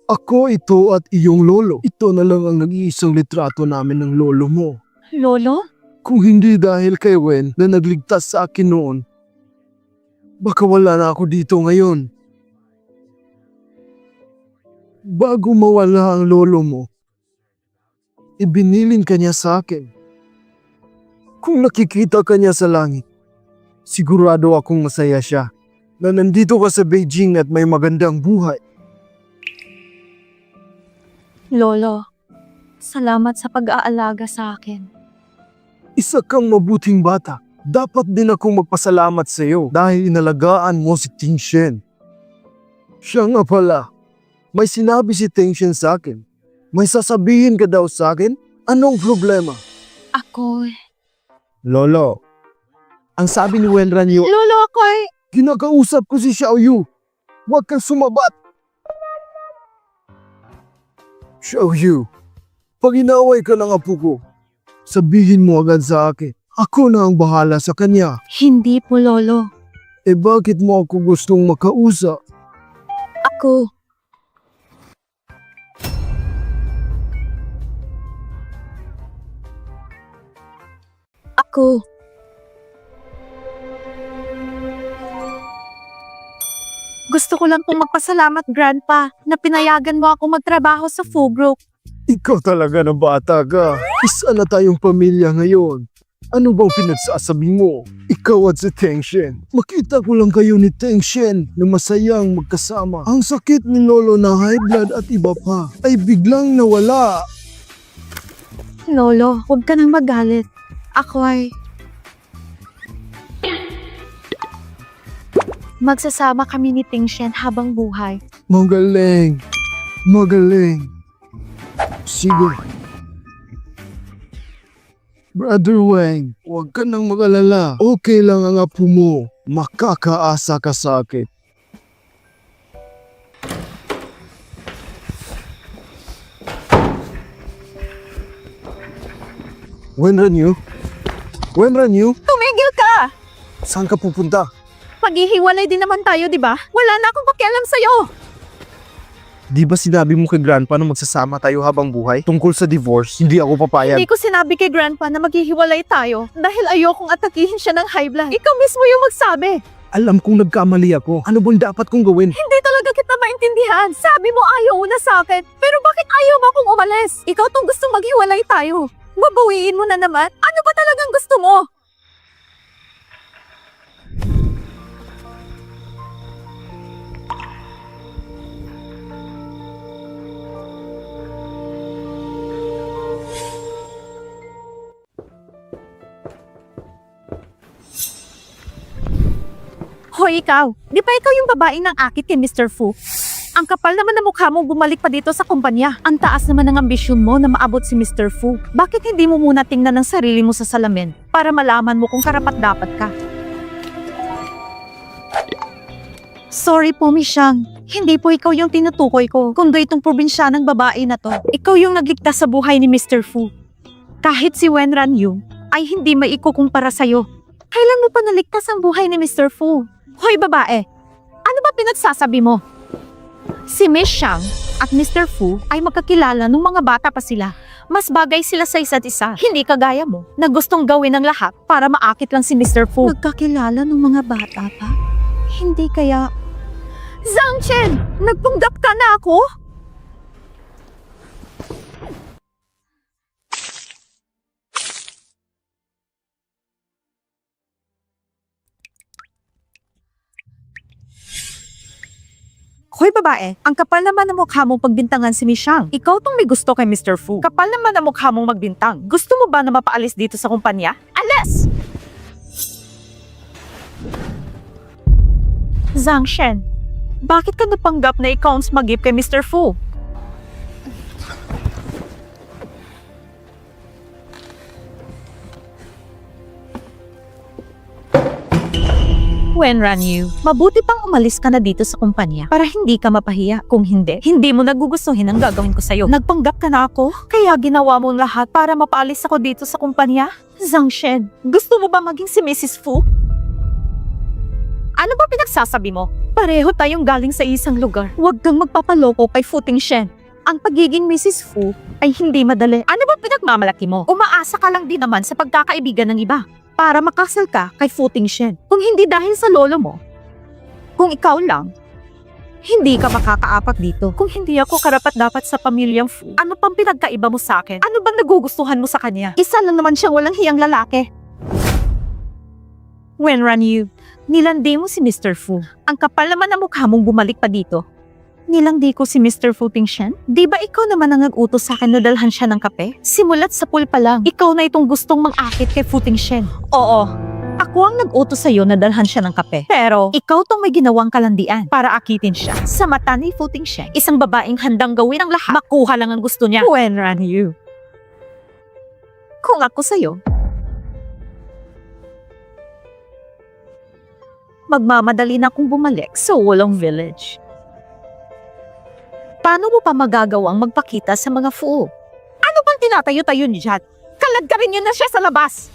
Ako ito at iyong lolo. Ito na lang ang nag-iisang litrato namin ng lolo mo. Lolo? Kung hindi dahil kay Wen na nagligtas sa akin noon, baka wala na ako dito ngayon. Bago mawala ang lolo mo, ibinilin ka niya sa akin. Kung nakikita ka niya sa langit, sigurado akong masaya siya na nandito ka sa Beijing at may magandang buhay. Lolo, salamat sa pag-aalaga sa akin. Isa kang mabuting bata. Dapat din akong magpasalamat sa iyo dahil inalagaan mo si Ting Shen. Siya nga pala, may sinabi si Ting Shen sa akin. May sasabihin ka daw sa akin? Anong problema? Ako... Lolo, ang sabi ni Wenranyu, Lolo, ako ay... kinakausap ko si Xiaoyu. Huwag kang sumabat. Xiaoyu, pag inaway ka ng apo ko, sabihin mo agad sa akin. Ako na ang bahala sa kanya. Hindi po, Lolo. Eh bakit mo ako gustong makausap? Ako. Ako. Gusto ko lang pong magpasalamat, Grandpa, na pinayagan mo ako magtrabaho sa Fugro. Ikaw talaga na bata ka. Isa na tayong pamilya ngayon. Ano bang pinagsasabi mo? Ikaw at si Tengshen. Makita ko lang kayo ni Tengshen na masayang magkasama. Ang sakit ni Lolo na high blood at iba pa ay biglang nawala. Lolo, huwag ka nang magalit. Ako ay... Magsasama kami ni Tengshen habang buhay. Magaling. Magaling. Sige. Brother Wang, huwag ka nang mag-alala. Okay lang ang apo mo. Makakaasa ka sa akin. Wenran Yu? Tumigil ka! Saan ka pupunta? Maghihiwalay din naman tayo, di ba? Wala na akong pakialam sa'yo. Di ba sinabi mo kay Grandpa na magsasama tayo habang buhay? Tungkol sa divorce, hindi ako papayag. Hindi ko sinabi kay Grandpa na maghihiwalay tayo dahil ayokong atakihin siya ng high blood. Ikaw mismo yung magsabi. Alam kong nagkamali ako. Ano bang dapat kong gawin? Hindi talaga kita maintindihan. Sabi mo ayaw mo na sa akin. Pero bakit ayaw mo akong umalis? Ikaw tong gustong maghiwalay tayo. Babawiin mo na naman. Ano ba talagang gusto mo? Hoy, ikaw. Di ba ikaw yung babae ng akit kay Mr. Fu? Ang kapal naman na mukha mo bumalik pa dito sa kumpanya. Ang taas naman ng ambisyon mo na maabot si Mr. Fu. Bakit hindi mo muna tingnan ng sarili mo sa salamin para malaman mo kung karapat-dapat ka? Sorry po, Miss Shang. Hindi po ikaw yung tinutukoy ko, kundi itong probinsyanang babae na to. Ikaw yung nagligtas sa buhay ni Mr. Fu. Kahit si Wenran Yu ay hindi maikukumpara sa'yo. Kailan mo pa naligtas ang buhay ni Mr. Fu? Hoy babae, ano ba pinagsasabi mo? Si Miss Shang at Mr. Fu ay magkakilala nung mga bata pa sila. Mas bagay sila sa isa't isa. Hindi kagaya mo na gustong gawin ng lahat para maakit lang si Mr. Fu. Nagkakilala nung mga bata pa? Hindi kaya... Zhang Chen! Nagpunggap ka na ako? Hoy babae, ang kapal naman ng mukha mong pagbintangan si Miss Shang. Ikaw tong may gusto kay Mr. Fu. Kapal naman ang mukha mong magbintang. Gusto mo ba na mapaalis dito sa kumpanya? Alis! Zhang Shen, bakit ka napanggap na ikaw ang smagip kay Mr. Fu? Wenran Yu, mabuti pang umalis ka na dito sa kumpanya para hindi ka mapahiya. Kung hindi, hindi mo nagugustuhin ang gagawin ko sa'yo. Nagpanggap ka na ako, kaya ginawa mo lahat para mapaalis ako dito sa kumpanya? Zhang Shen, gusto mo ba maging si Mrs. Fu? Ano ba pinagsasabi mo? Pareho tayong galing sa isang lugar. Huwag kang magpapaloko kay Fu Tingshen. Ang pagiging Mrs. Fu ay hindi madali. Ano ba pinagmamalaki mo? Umaasa ka lang din naman sa pagkakaibigan ng iba para makasal ka kay Fu Tingshen. Kung hindi dahil sa lolo mo, kung ikaw lang, hindi ka makakaapak dito. Kung hindi ako karapat-dapat sa pamilyang Fu, ano pang pinagkaiba mo sa akin? Ano bang nagugustuhan mo sa kanya? Isa lang naman siyang walang hiyang lalaki. Wenran Yu, nilandi mo si Mr. Fu. Ang kapal naman ng mukha mong bumalik pa dito. Nilandi ko si Mr. Fu Tingshen? Di ba ikaw naman ang nag-utos sa akin na dalhan siya ng kape? Simulat sa pool pa lang, ikaw na itong gustong mang-akit kay Fu Tingshen. Oo, ako ang nag-utos sa'yo na dalhan siya ng kape. Pero, ikaw tong may ginawang kalandian para akitin siya. Sa mata ni Fu Tingshen, isang babaeng handang gawin ang lahat, makuha lang ang gusto niya. Wenran Yu. Kung ako sa'yo, magmamadali na akong bumalik sa Wolong Village. Paano mo pa magagawang magpakita sa mga Fu? Ano bang tinatayo-tayo niyo dyan? Kalad ka rin yun na siya sa labas!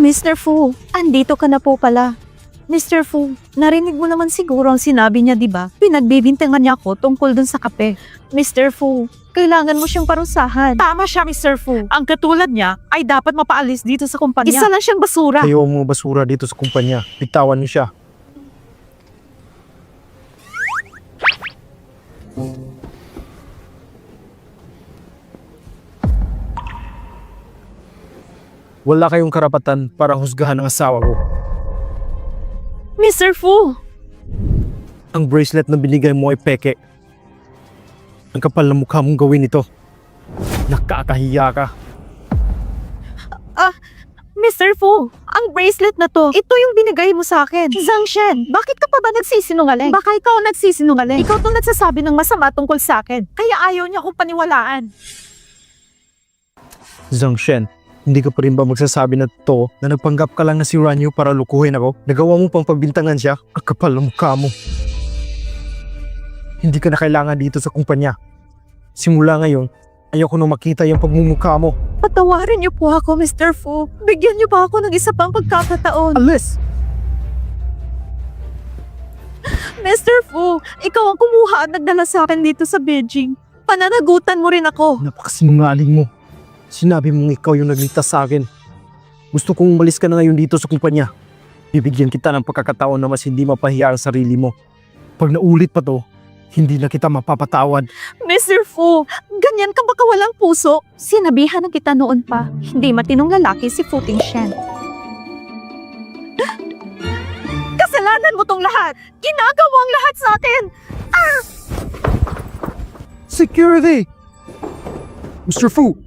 Mr. Fu, andito ka na po pala. Mr. Fu, narinig mo naman siguro ang sinabi niya, di ba? Pinagbibintangan niya ako tungkol dun sa kape. Mr. Fu, kailangan mo siyang parusahan. Tama siya, Mr. Fu. Ang katulad niya ay dapat mapaalis dito sa kumpanya. Isa lang siyang basura. Ayaw mo basura dito sa kumpanya. Bitawan niyo siya. Wala kayong karapatan para husgahan ang asawa ko. Mr. Fu, Ang bracelet na binigay mo ay peke. Ang kapal na mukha mong gawin ito. Nakakahiya ka. Mr. Fu, ang bracelet na to, ito yung binigay mo sa akin. Zhang Shen, bakit ka pa ba nagsisinungaling? Baka ikaw ang nagsisinungaling. Ikaw tong nagsasabi ng masama tungkol sa akin. Kaya ayaw niya akong paniwalaan. Zhang Shen, hindi ka pa rin ba magsasabi na to na nagpanggap ka lang na si Ranyu para lukuhin ako? Nagawa mo pang pagbintangan siya? Ang kapal ng mukha mo. Hindi ka na kailangan dito sa kumpanya. Simula ngayon, ayoko na makita yung pagmumukha mo. Patawarin niyo po ako, Mr. Fu. Bigyan niyo pa ako ng isa pang pagkakataon. Alis! Mr. Fu, ikaw ang kumuha at nagdala sa akin dito sa Beijing. Pananagutan mo rin ako. Napakasinungaling mo. Sinabi mong ikaw yung nagligtas sa akin. Gusto kong umalis ka na ngayon dito sa kumpanya. Bibigyan kita ng pagkakataon na mas hindi mapahiya ang sarili mo. Pag naulit pa to, hindi na kita mapapatawad. Mr. Fu, ganyan ka ba kawalang puso? Sinabihan na kita noon pa, hindi matinong lalaki si Fu Tingshen. Kasalanan mo tong lahat! Ginagawa ang lahat sa akin! Security! Mr. Fu!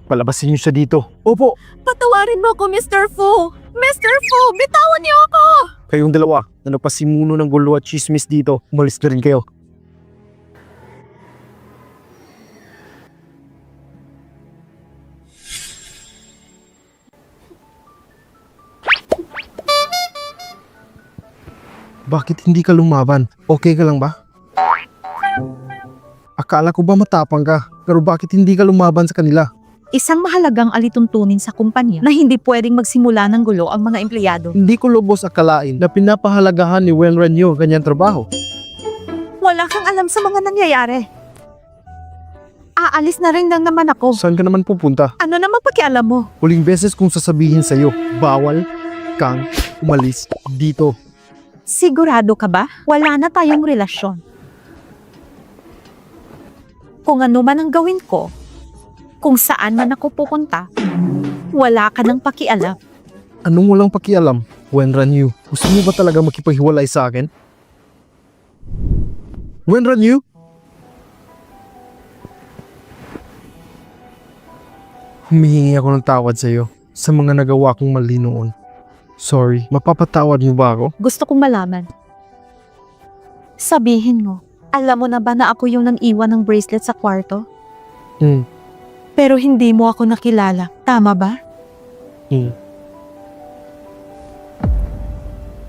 Palabasin niyo siya dito. Opo! Patawarin mo ako, Mr. Fu! Mr. Fu, bitawan niyo ako! Kayong dalawa na nagpasimuno ng gulo at chismis dito, umalis na rin kayo. Bakit hindi ka lumaban? Okay ka lang ba? Akala ko ba matapang ka? Pero bakit hindi ka lumaban sa kanila? Isang mahalagang alituntunin sa kumpanya na hindi pwedeng magsimula ng gulo ang mga empleyado. Hindi ko lubos akalain na pinapahalagahan ni Wen Renyo ganyang trabaho. Wala kang alam sa mga nangyayari. Aalis na rin lang naman ako. Saan ka naman pupunta? Ano namang pakialam mo? Huling beses kong sasabihin sa'yo, bawal kang umalis dito. Sigurado ka ba? Wala na tayong relasyon. Kung ano man ang gawin ko, kung saan man ako pupunta, wala ka nang pakialam. Anong walang pakialam? Wen Renyu, gusto mo ba talaga makipaghiwalay sa akin? Wen Renyu? Humihingi ako ng tawad sa'yo sa mga nagawa kong mali noon. Sorry, mapapatawad mo ba ako? Gusto kong malaman. Sabihin mo, alam mo na ba na ako yung nang iwan ng bracelet sa kwarto? Pero hindi mo ako nakilala. Tama ba?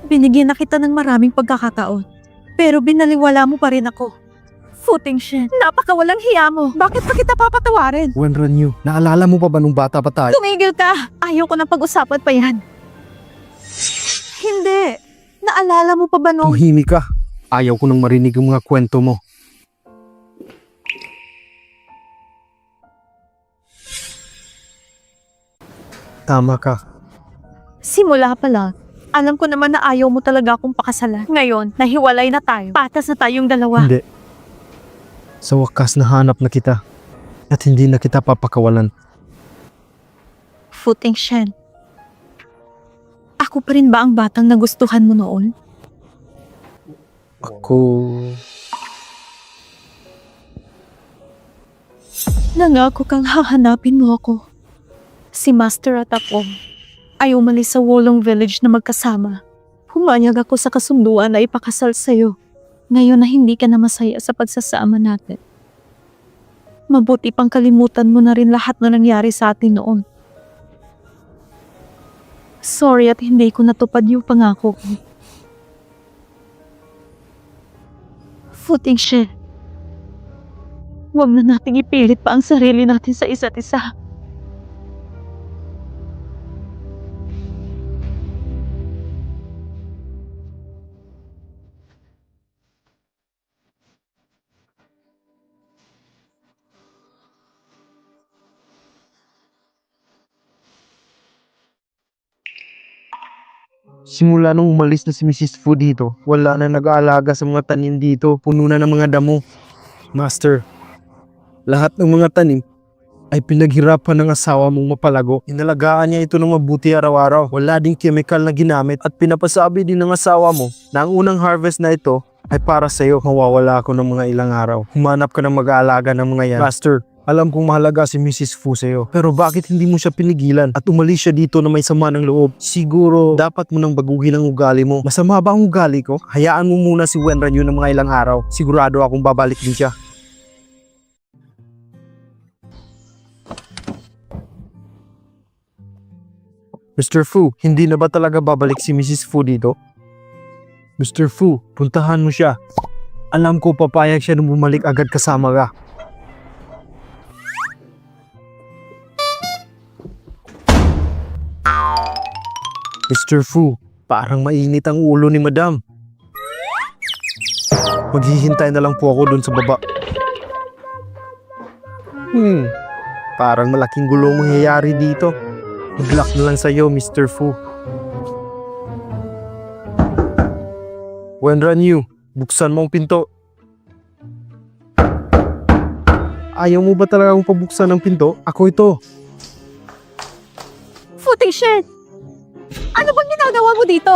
Binigyan na kita ng maraming pagkakataon. Pero binaliwala mo pa rin ako. Fu Tingshen, napakawalang hiya mo. Bakit pa kita papatawarin? Wen Renyu, naalala mo pa ba nung bata pa tayo? Tumigil ka! Ayaw ko na pag-usapan pa yan. Hindi. Naalala mo pa ba nung... Tumahimik ka. Ayaw ko nang marinig ang mga kwento mo. Tama ka. Simula pa lang, alam ko naman na ayaw mo talaga akong pakasalan. Ngayon, nahiwalay na tayo. Patas na tayong dalawa. Hindi. Sa wakas nahanap na kita. At hindi na kita papakawalan. Fu Tingshen. Ako pa rin ba ang batang nagustuhan mo noon? Ako... Nangako kang hahanapin mo ako. Si Master at ako ay umalis sa Wolong Village na magkasama. Pumayag ako sa kasunduan na ipakasal sa'yo. Ngayon na hindi ka na masaya sa pagsasama natin. Mabuti pang kalimutan mo na rin lahat na nangyari sa atin noon. Sorry at hindi ko natupad yung pangako ko. Fu Tingshen, huwag na nating ipilit pa ang sarili natin sa isa't isa. Simula nung umalis na si Mrs. Fu dito, wala na nag-aalaga sa mga tanim dito. Puno na ng mga damo. Master, lahat ng mga tanim ay pinaghirapan ng asawa mong mapalago. Inalagaan niya ito ng mabuti araw-araw. Wala ding chemical na ginamit at pinapasabi din ng asawa mo na ang unang harvest na ito ay para sa'yo. Mawawala ako ng mga ilang araw. Humanap ka ng mag-aalaga ng mga yan. Master, alam kong mahalaga si Mrs. Fu sa'yo. Pero bakit hindi mo siya pinigilan at umalis siya dito na may sama ng loob? Siguro dapat mo nang baguhin ang ugali mo. Masama ba ang ugali ko? Hayaan mo muna si Wenran yun ng mga ilang araw. Sigurado akong babalik din siya. Mr. Fu, hindi na ba talaga babalik si Mrs. Fu dito? Mr. Fu, puntahan mo siya. Alam ko papayag siya nung bumalik agad kasama ka. Mr. Fu, parang mainit ang ulo ni Madam. Maghihintay na lang po ako dun sa baba. Parang malaking gulong mangyayari dito. Good luck na lang sa'yo, Mr. Fu. Wenran Yu, buksan mo ang pinto. Ayaw mo ba talaga akong pabuksan ng pinto? Ako ito. Fu Tingshen! Ano bang ginagawa mo dito?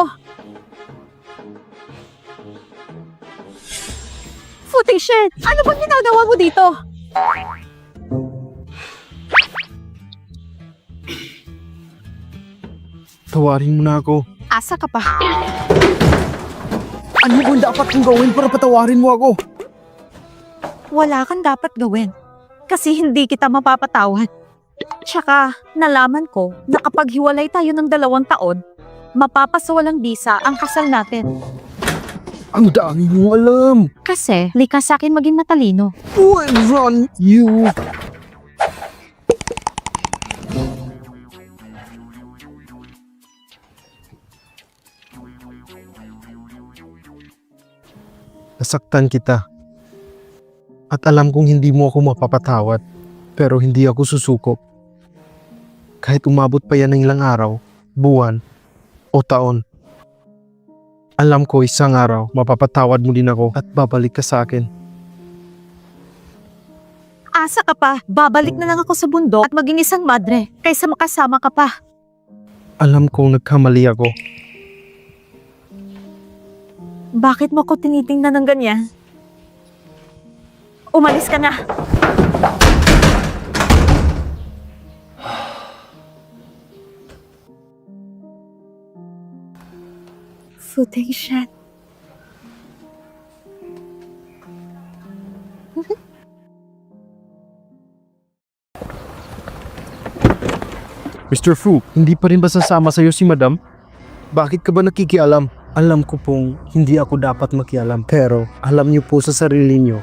Fu Tingshen! Ano bang ginagawa mo dito? Tawarin mo na ako. Asa ka pa? Ano bang dapat kong gawin para patawarin mo ako? Wala kang dapat gawin. Kasi hindi kita mapapatawad. Tsaka, nalaman ko na kapag hiwalay tayo ng 2 taon, mapapasawalang bisa ang kasal natin. Ang dami mo alam. Kasi, likas sa akin maging matalino. Wenran Yu. Nasaktan kita. At alam kong hindi mo ako mapapatawad. Pero hindi ako susuko. Kahit umabot pa yan ng ilang araw, buwan, o taon. Alam ko isang araw, mapapatawad mo din ako at babalik ka sa akin. Asa ka pa? Babalik na lang ako sa bundok at maging isang madre kaysa makasama ka pa. Alam kong nagkamali ako. Bakit mo ko tinitingnan ng ganyan? Umalis ka na! Fu Tingshen. Mr. Fu, hindi pa rin ba sasama sa'yo si Madam? Bakit ka ba nakikialam? Alam ko pong hindi ako dapat makialam. Pero alam niyo po sa sarili niyo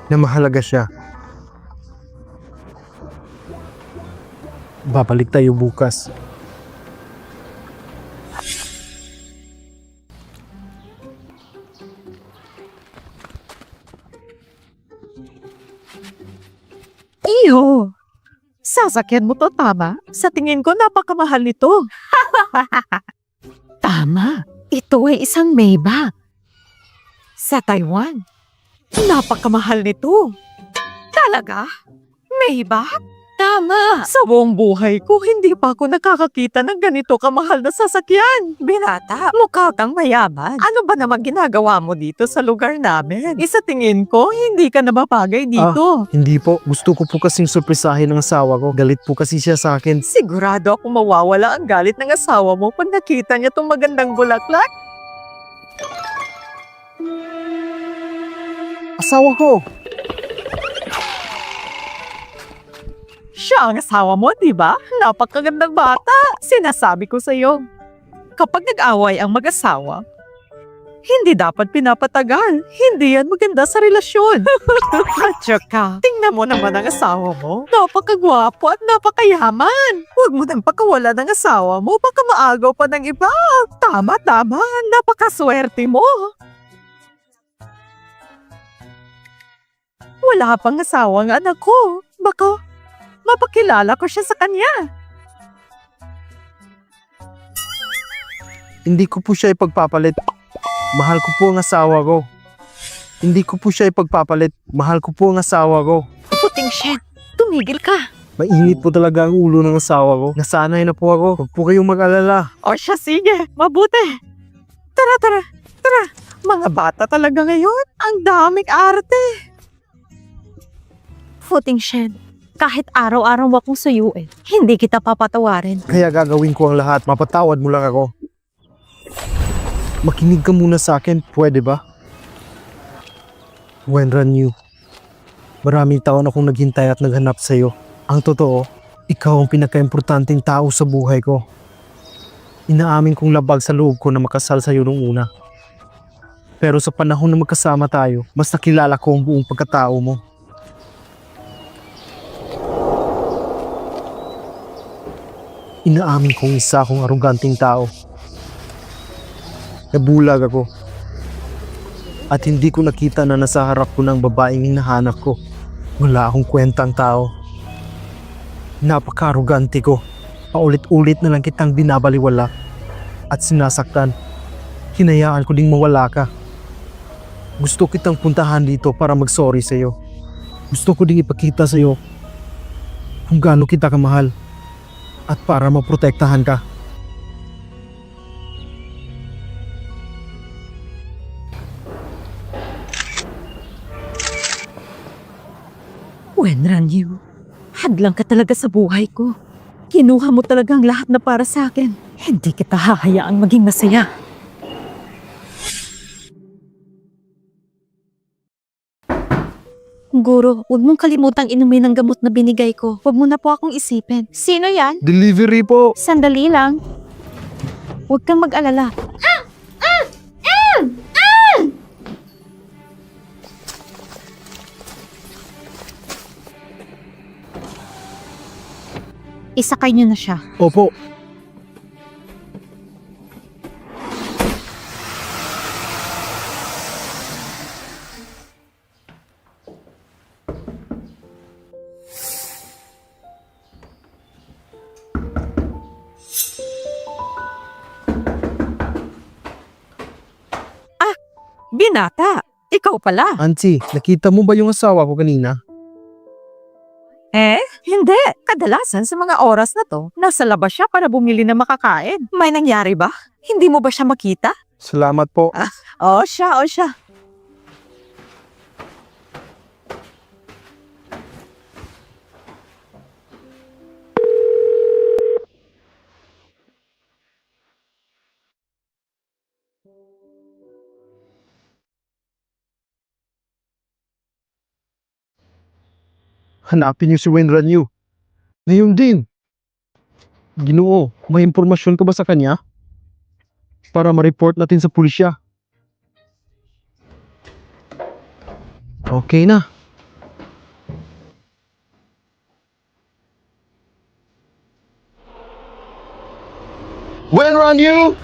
na mahalaga siya. Babalik tayo bukas. Iyo! Sasakyan mo to, tama? Sa tingin ko, napakamahal nito. Tama. Ito ay isang Maybach. Sa Taiwan. Napakamahal nito. Talaga? Maybach? Tama. Sa buong buhay ko, hindi pa ako nakakakita ng ganito kamahal na sasakyan. Binata, mukha kang mayaman. Ano ba naman ginagawa mo dito sa lugar namin? Isa tingin ko, hindi ka na mapagay dito. Hindi po. Gusto ko po kasing surprisahin ng asawa ko. Galit po kasi siya sa akin. Sigurado ako mawawala ang galit ng asawa mo pag nakita niya itong magandang bulaklak. Asawa ko! Siya ang asawa mo, di ba? Napakagandang bata. Sinasabi ko sa'yo. Kapag nag-away ang mag-asawa, hindi dapat pinapatagal. Hindi yan maganda sa relasyon. At saka, tingnan mo naman ang asawa mo. Napakagwapo at napakayaman. Huwag mo nang pakawala ng asawa mo. Baka maagaw pa ng iba. Tama. Napakaswerte mo. Wala pang asawa ang anak ko. Baka mapakilala ko siya sa kanya. Hindi ko po siya ipagpapalit. Mahal ko po ang asawa ko. Hindi ko po siya ipagpapalit. Mahal ko po ang asawa ko. Puting Shen, tumigil ka. Mainit po talaga ang ulo ng asawa ko. Nasanay na po ako. Huwag po kayong mag-alala. O siya, sige. Mabuti. Tara. Mga bata talaga ngayon. Ang daming arte. Puting Shen, kahit araw-araw akong suyuin, hindi kita papatawarin. Kaya gagawin ko ang lahat. Mapatawad mo lang ako. Makinig ka muna sa akin. Pwede ba? Wenran Yu, maraming taon akong naghintay at naghanap sa'yo. Ang totoo, ikaw ang pinaka-importanting tao sa buhay ko. Inaamin kong labag sa loob ko na makasal sa'yo nung una. Pero sa panahon na magkasama tayo, mas nakilala ko ang buong pagkatao mo. Inaamin kong isa akong aruganting tao. Nabulag ako. At hindi ko nakita na nasa harap ko ng babaeng hinahanap ko. Wala akong kwentang tao. Napaka-arugante ko. Paulit-ulit na lang kitang binabaliwala at sinasaktan. Hinayaan ko ding mawala ka. Gusto kitang puntahan dito para mag-sorry sa'yo. Gusto ko ding ipakita sa'yo kung gaano kita kamahal at para maprotektahan ka. Wenran Yu, hadlang ka talaga sa buhay ko. Kinuha mo talaga ang lahat na para sa akin. Hindi kita hahayaang maging masaya. Guro, huwag mong kalimutang inumin ang gamot na binigay ko. Huwag mo na po akong isipin. Sino yan? Delivery po! Sandali lang. Huwag kang mag-alala. Isakay niyo na siya. Opo. Binata, ikaw pala. Auntie, nakita mo ba yung asawa ko kanina? Hindi. Kadalasan sa mga oras na to, nasa labas siya para bumili ng makakain. May nangyari ba? Hindi mo ba siya makita? Salamat po. O siya. Hanapin niyo si Wenran Yu. Ngayon din. Ginoo, may impormasyon ka ba sa kanya? Para ma-report natin sa pulisya. Okay na. Wenran Yu!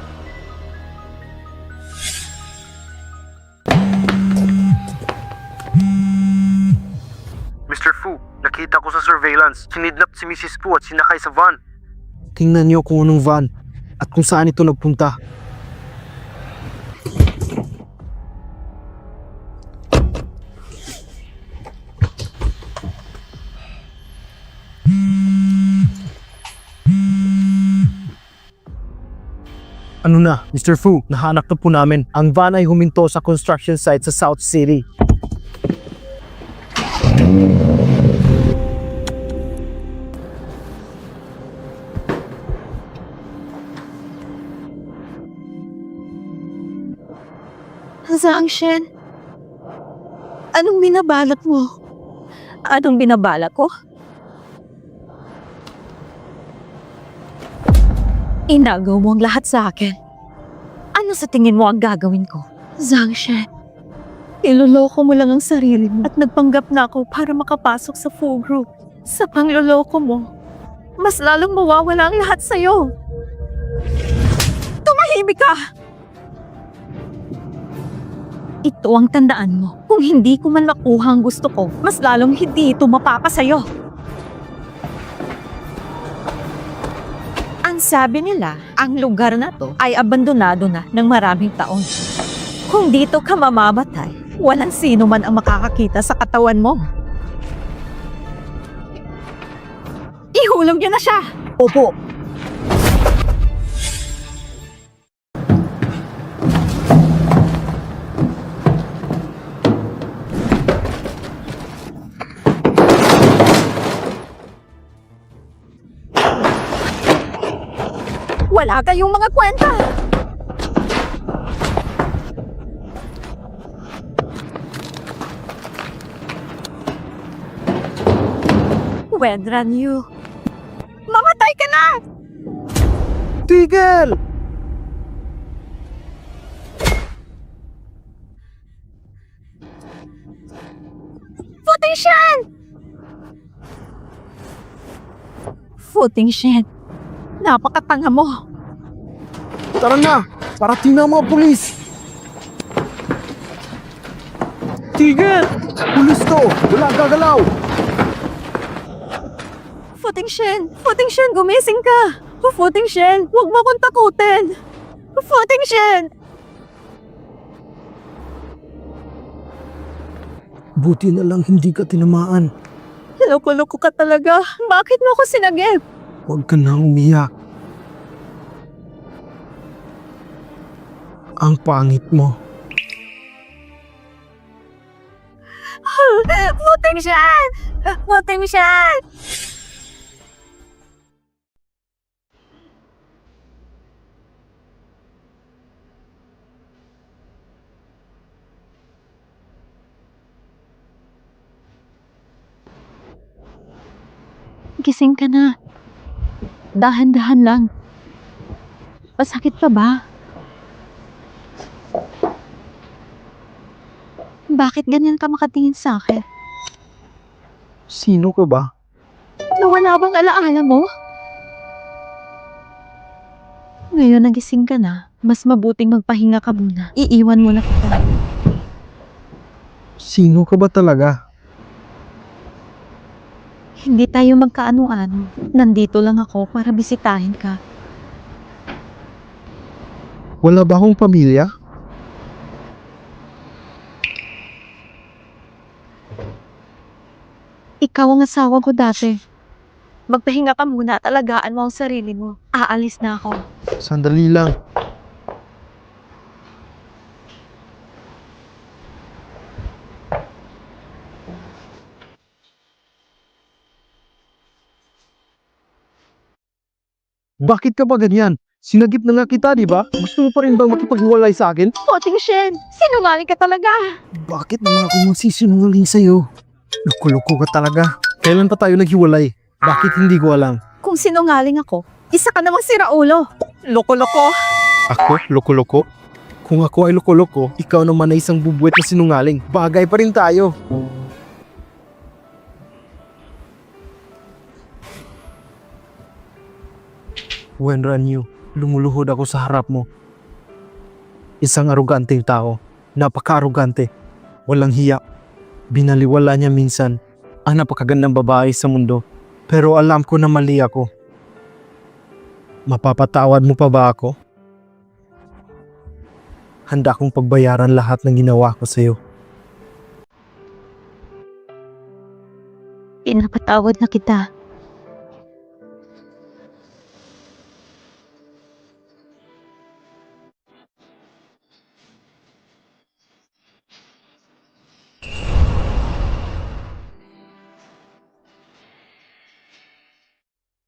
Mr. Fu, nakita ko sa surveillance. Sinidnap si Mrs. Fu at sinakay sa van. Tingnan niyo kung anong van at kung saan ito nagpunta. Ano na, Mr. Fu, nahanap na po namin. Ang van ay huminto sa construction site sa South City. Zhang Shen, anong binabalak mo? Anong binabalak ko? Inagaw mo ang lahat sa akin. Ano sa tingin mo ang gagawin ko? Zhang Shen, iloloko mo lang ang sarili mo at nagpanggap na ako para makapasok sa Fu Group. Sa pangloloko mo, mas lalong mawawala ang lahat sa'yo. Tumahimik ka! Ito ang tandaan mo. Kung hindi ko man makuha ang gusto ko, mas lalong hindi ito mapapasayo. Ang Sabi nila, ang lugar na to ay abandonado na ng maraming taon. Kung dito ka mamamatay, walang sino man ang makakakita sa katawan mo. Ihulog niyo na siya! Opo! Wala kayong mga kwenta! Wedran you. Mamatay ka na! Tigil! Footing Shen! Footing Shen. Napakatanga mo. Tara na! Parating na ang mga pulis! Tigil! Pulis to! Wala gagalaw! Footing Shen, gumising ka! Footing Shen, huwag mo akong takutin! Footing Shen! Buti na lang hindi ka tinamaan. Loko-loko ka talaga. Bakit mo ako sinagip? Huwag ka na umiyak. Ang pangit mo. Footing Shen! Footing Shen! Gising ka na. Dahan-dahan lang. Masakit pa ba? Bakit ganyan ka makatingin sa akin? Sino ka ba? Nawala bang alaala mo? Ngayon nagising ka na, mas mabuting magpahinga ka muna. Iiwan mo na kita. Sino ka ba talaga? Hindi tayo magkaano-ano. Nandito lang ako para bisitahin ka. Wala ba akong pamilya? Ikaw ang asawa ko dati. Magpahinga ka muna at alagaan mo ang sarili mo. Aalis na ako. Sandali lang. Bakit ka ba ganyan? Sinagip na nga kita, di ba? Gusto mo pa rin bang makipaghiwalay sa akin? Poting Shen, sinungaling ka talaga. Bakit naman ako magsisinungaling sa'yo? Loko-loko ka talaga. Kailan pa tayo naghiwalay? Bakit hindi ko alam? Kung sinungaling ako, isa ka namang siraulo. Loko-loko. Ako? Loko-loko? Kung ako ay loko-loko, ikaw naman ay isang bubuet na sinungaling. Bagay pa rin tayo. When Ranyu, lumuluhod ako sa harap mo. Isang aruganteng tao. Napaka-arugante. Walang hiya. Binaliwala niya minsan ang napakagandang babae sa mundo. Pero alam ko na mali ako. Mapapatawad mo pa ba ako? Handa kong pagbayaran lahat ng ginawa ko sa'yo. Pinapatawad na kita.